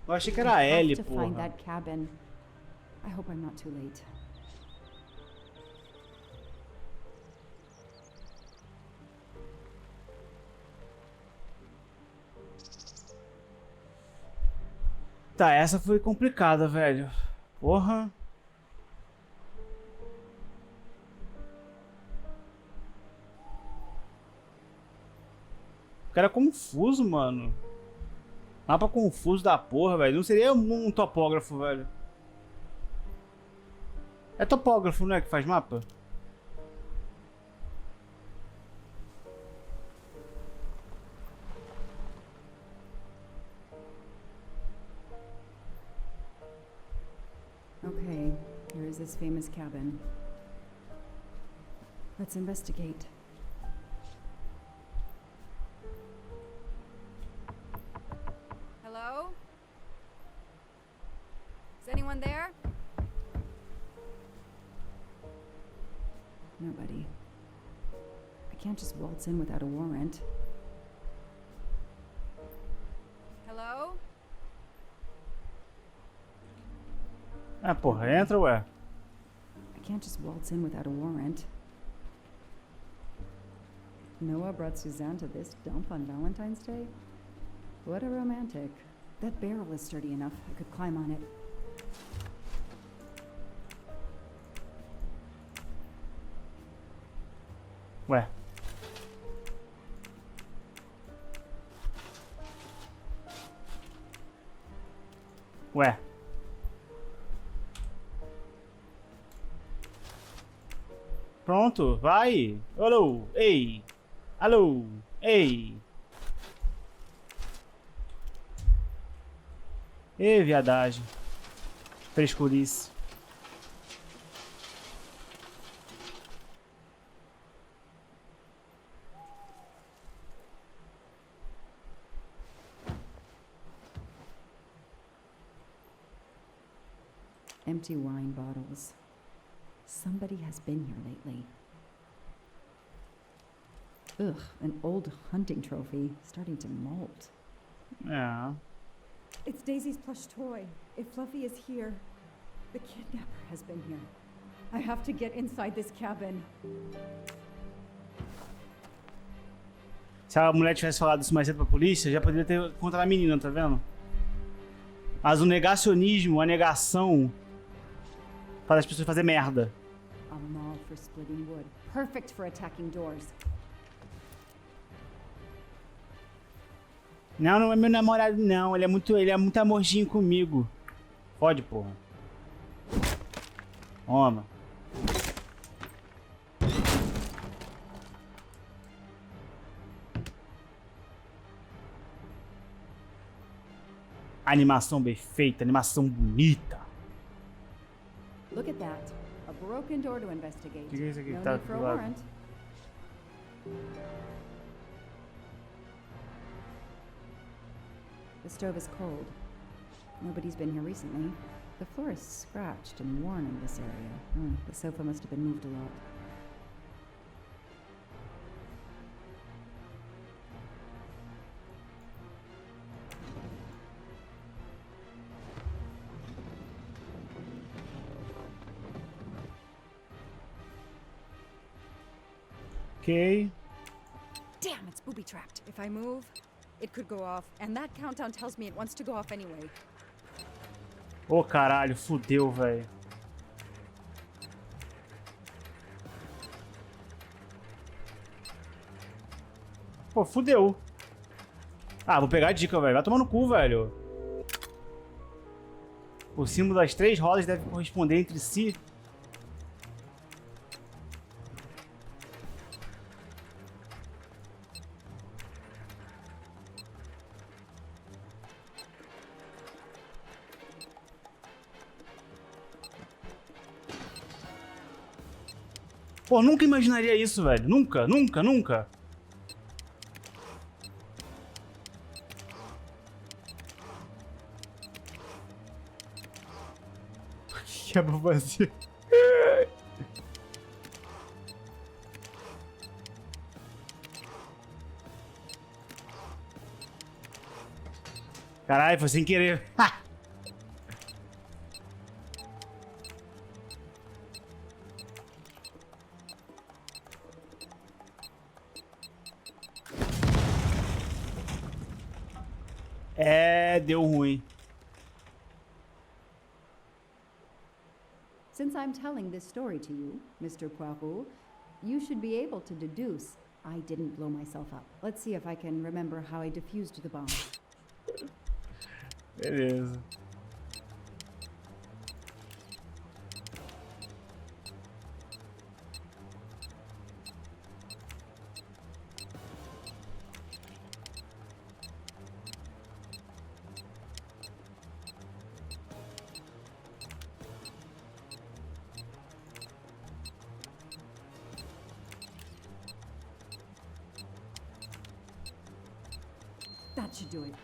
Eu achei que era I have L, to find porra. that cabin. I hope I'm not too late. Tá, essa foi complicada, velho. Porra. O cara é confuso, mano. Mapa confuso da porra, velho. Não seria um topógrafo, velho. É topógrafo, não é, que faz mapa? Okay, here is this famous cabin. Let's investigate. Hello? Is anyone there? Nobody. I can't just waltz in without a warrant. Hello? Ah, porra, entra, ué. I can't just waltz in without a warrant. Noah brought Suzanne to this dump on Valentine's Day? What a romantic. That barrel is sturdy enough. I could climb on it. Ué. Ué. Pronto, vai. Alô, ei. Alô, ei. Ê, viadagem. Frescurice. Empty wine bottles. Somebody has been here lately. Ugh, an old hunting trophy starting to molt. É. It's Daisy's plush toy. If Fluffy is here, the kidnapper has been here. I have to get inside this cabin. Se a mulher tivesse falado isso mais cedo pra polícia, já poderia ter encontrado a menina, tá vendo? Mas o negacionismo, a negação, faz as pessoas fazer merda. A maul for splitting wood. Perfect for attacking doors. Não, não é meu namorado, não. Ele é muito amorzinho comigo. Fode, porra. Toma. Animação bem feita, animação bonita. Look at that. A broken door to investigate. O que é isso aqui? No Tá need for a do lado. warrant. The stove is cold. Nobody's been here recently. The floor is scratched and worn in this area. The sofa must have been moved a lot. Ok. Damn, it's booby trapped. If I move, it could go off, and that countdown tells me it wants to go off anyway. Ô, caralho, fudeu, velho. Pô, fudeu. Ah, vou pegar a dica, velho. Vai tomar no cu, velho. O símbolo das 3 rodas deve corresponder entre si. Pô, nunca imaginaria isso, velho. Nunca, nunca, nunca. O que é pra fazer? Caralho, foi sem querer. É, deu ruim. Since I'm telling this story to you, Mr. Poirot, you should be able to deduce I didn't blow myself up. Let's see if I can remember how I defused the bomb. Beleza. That should do it.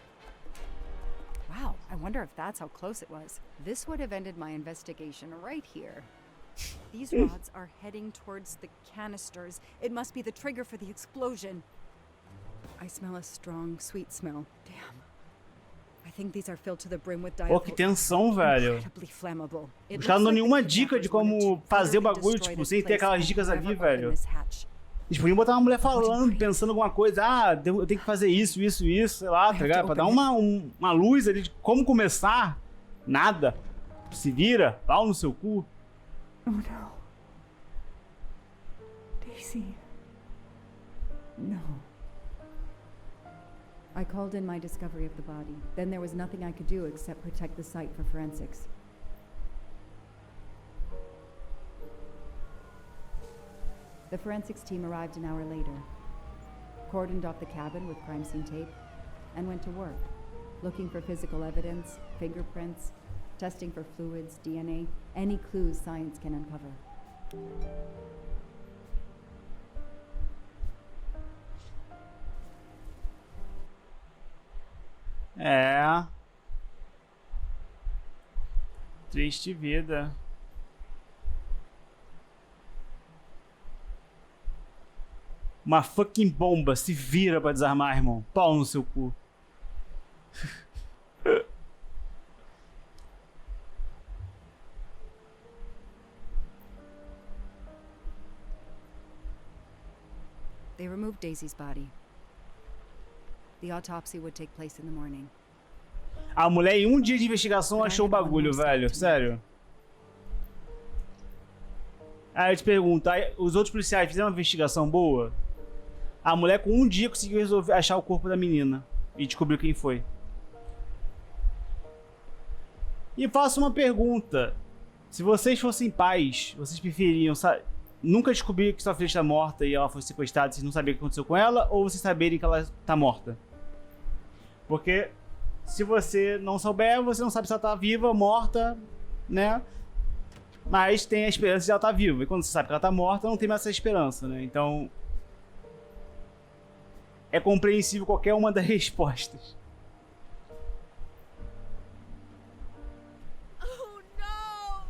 Wow, I wonder if that's how close it was. This would have ended my investigation right here. These rods are heading towards the canisters. It must be the trigger for the explosion. I smell a strong, sweet smell. Damn. I think these are filled to the brim with Pô, que tensão, velho. incredibly flammable. It Os caras não dão looks like nenhuma the dica de kidnappers wanted como to fazer o utterly bagulho, destroy tipo, this sem ter place aquelas dicas before ali, ever opening velho. this hatch. Eles podiam botar uma mulher falando, pensando alguma coisa. Ah, eu tenho que fazer isso, isso, isso, sei lá, tá ligado? Pra dar uma luz ali de como começar. Nada. Se vira, pau no seu cu. Oh no. Daisy. No. I called in my discovery of the body. Then there was nothing I could do except protect the site for forensics. The forensics team arrived an hour later, cordoned off the cabin with crime scene tape, and went to work, looking for physical evidence, fingerprints, testing for fluids, DNA, any clues science can uncover. É. Triste vida. Uma fucking bomba. Se vira pra desarmar, irmão. Pau no seu cu. They removed Daisy's body. The autopsy would take place in the morning. A mulher em um dia de investigação achou o bagulho, velho. Sério. Aí eu te pergunto, aí, os outros policiais fizeram uma investigação boa? A mulher com um dia conseguiu resolver achar o corpo da menina e descobriu quem foi. E faço uma pergunta. Se vocês fossem pais, vocês prefeririam nunca descobrir que sua filha está morta e ela foi sequestrada, vocês não sabiam o que aconteceu com ela, ou vocês saberem que ela está morta? Porque se você não souber, você não sabe se ela está viva ou morta, né? Mas tem a esperança de ela estar viva. E quando você sabe que ela está morta, não tem mais essa esperança, né? Então é compreensível qualquer uma das respostas. Oh no!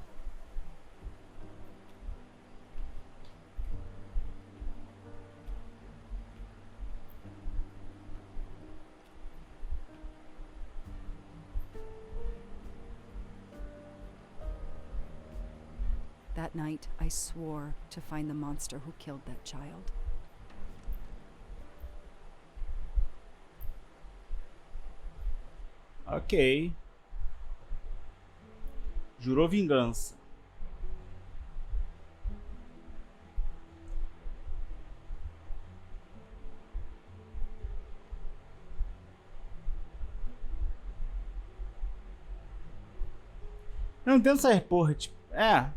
That night, I swore to find the monster who killed that child. Ok. Jurou vingança. Eu não entendo sair porra, tipo, é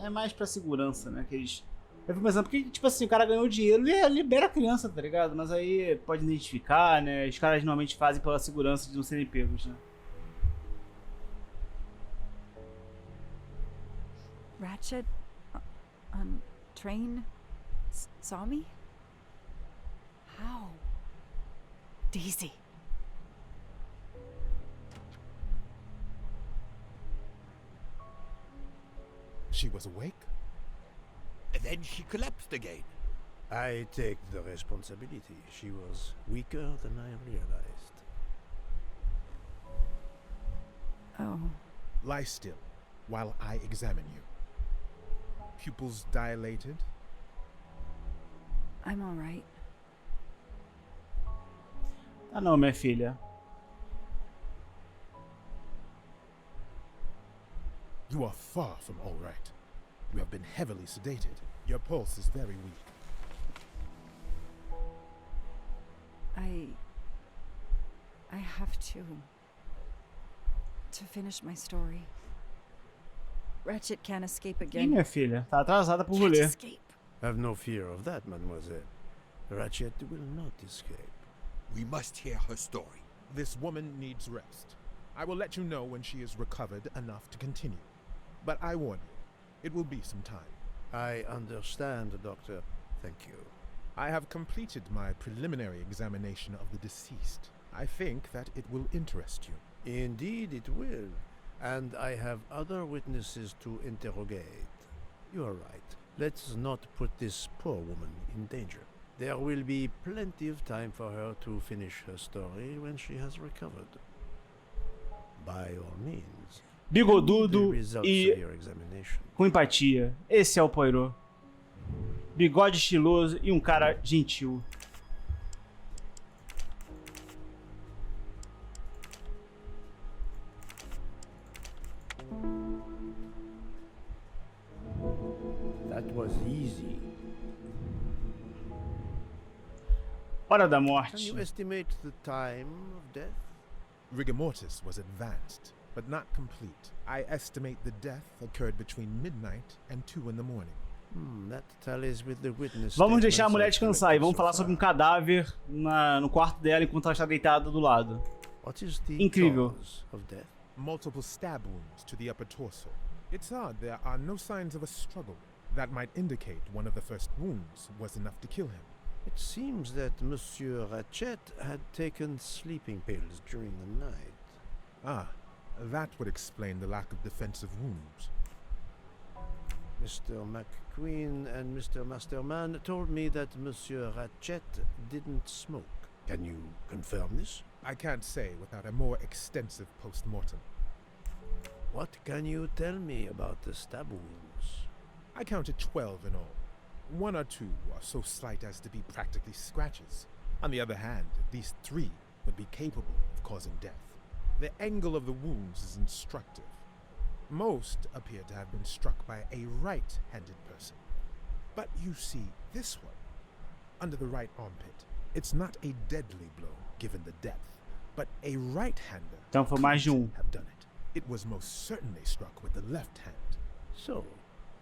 mais pra segurança, né, que eles... Eu fico pensando, porque, tipo assim, o cara ganhou dinheiro, libera a criança, tá ligado? Mas aí pode identificar, né, os caras normalmente fazem pela segurança de não serem pegos, né. Ratchet on train saw me? How? Daisy. She was awake? And then she collapsed again. I take the responsibility. She was weaker than I realized. Oh. Lie still while I examine you. Pupils dilated? I'm all right. Ah não, minha filha. You are far from all right. You have been heavily sedated. Your pulse is very weak. I have to finish my story. Ratchet can't escape Ih, again. minha filha, tá atrasada pro Can't rolê. escape. Have no fear of that, mademoiselle. Ratchet will not escape. We must hear her story. This woman needs rest. I will let you know when she is recovered enough to continue. But I warn you, it will be some time. I understand, Doctor. Thank you. I have completed my preliminary examination of the deceased. I think that it will interest you. Indeed it will. And I have other witnesses to interrogate. You are right. Let's not put this poor woman in danger. There will be plenty of time for her to finish her story when she has recovered. By all means. Bigodudo The results e of your examination. com empatia. Esse é o Poirot. Bigode estiloso e um cara gentil. That was easy. Hora da Can morte. you estimate the time of death? Rigor mortis was advanced, but not complete. I estimate the death occurred between midnight and 2 in the morning. That tallies with the witness Vamos deixar a statements mulher I've descansar e collected vamos so falar sobre um far. cadáver no quarto dela enquanto ela está deitada do lado. What is the Incrível. cause of death? Multiple stab wounds to the upper torso. It's odd there are no signs of a struggle. That might indicate one of the first wounds was enough to kill him. It seems that Monsieur Ratchet had taken sleeping pills during the night. Ah, that would explain the lack of defensive wounds. Mr. McQueen and Mr. Masterman told me that Monsieur Ratchet didn't smoke. Can you confirm this? I can't say without a more extensive post-mortem. What can you tell me about the stab wounds? I counted 12 in all. 1 or 2 are so slight as to be practically scratches. On the other hand, at least 3 would be capable of causing death. The angle of the wounds is instructive. Most appear to have been struck by a right-handed person. But you see this one, under the right armpit. It's not a deadly blow, given the depth, but a right-hander Então foi mais de um. have done it. It was most certainly struck with the left hand. So,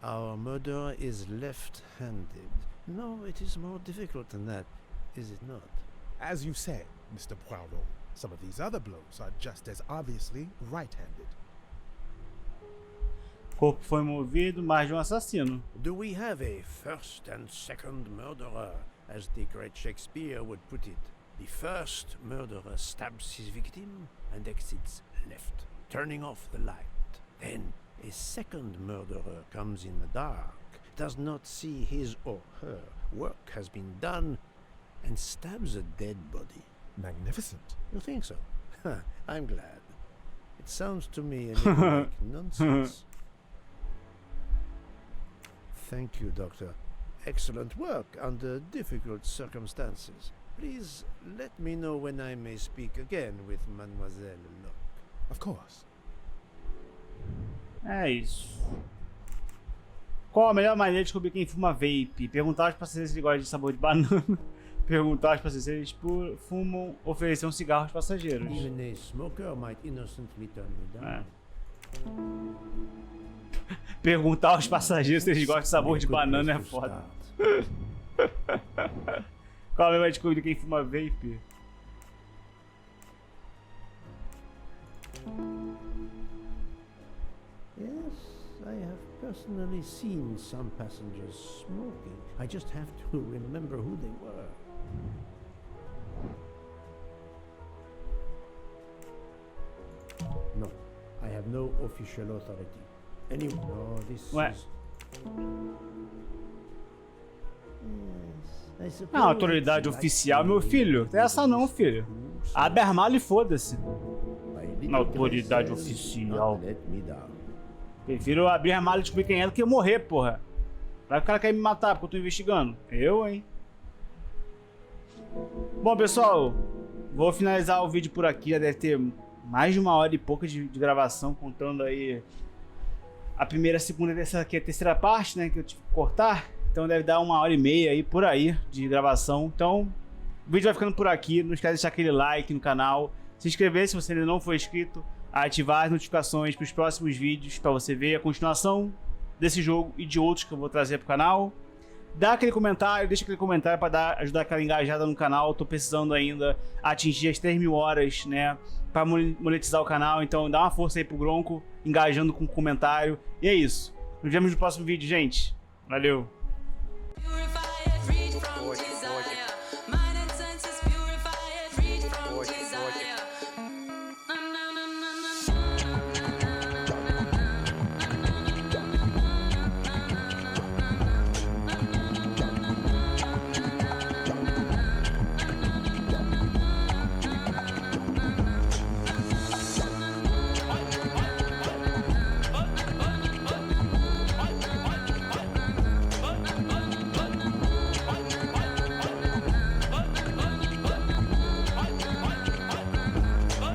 our murderer is left-handed. No, it is more difficult than that, is it not? As you say, Mr. Poirot, some of these other blows are just as obviously right-handed. O corpo foi movido, mais de um assassino. Do we have a first and second murderer, as the great Shakespeare would put it? The first murderer stabs his victim and exits left, turning off the light. Then a second murderer comes in the dark, does not see his or her work has been done, and stabs a dead body. Magnificent. You think so? I'm glad. It sounds to me a little like nonsense. Thank you, Doctor. Excellent work under difficult circumstances. Please let me know when I may speak again with Mademoiselle Locke. Of course. É isso. Qual a melhor maneira de descobrir quem fuma vape? Perguntar aos passageiros se eles gostam de sabor de banana. Perguntar aos passageiros se eles fumam, oferecer um cigarro aos passageiros. Even a smoker might innocently turn me down. Perguntar aos passageiros se eles gostam de sabor de banana é foda. Qual a melhor de descobrir quem fuma vape? Yes, I have personally seen some passengers smoking. I just have to remember who they were. No, I have no official authority. Anyway, no, this is... Ah, autoridade oficial, meu filho. Tem essa não, filho. Abermalho e foda-se. Autoridade oficial. Prefiro abrir a mala e descobrir quem é do que morrer, porra. Vai que o cara quer me matar porque eu tô investigando. Eu, hein? Bom, pessoal, vou finalizar o vídeo por aqui. Já deve ter mais de 1 hora e pouca de gravação, contando aí a primeira, segunda e essa aqui é a terceira parte, né, que eu tive que cortar. Então deve dar 1 hora e meia aí, por aí, de gravação. Então, o vídeo vai ficando por aqui. Não esquece de deixar aquele like no canal. Se inscrever se você ainda não for inscrito. Ativar as notificações para os próximos vídeos, para você ver a continuação desse jogo e de outros que eu vou trazer para o canal. Dá aquele comentário, deixa aquele comentário para ajudar aquela engajada no canal. Estou precisando ainda atingir as 3.000 horas, né, para monetizar o canal. Então dá uma força aí pro Gronco, engajando com o comentário. E é isso. Nos vemos no próximo vídeo, gente. Valeu!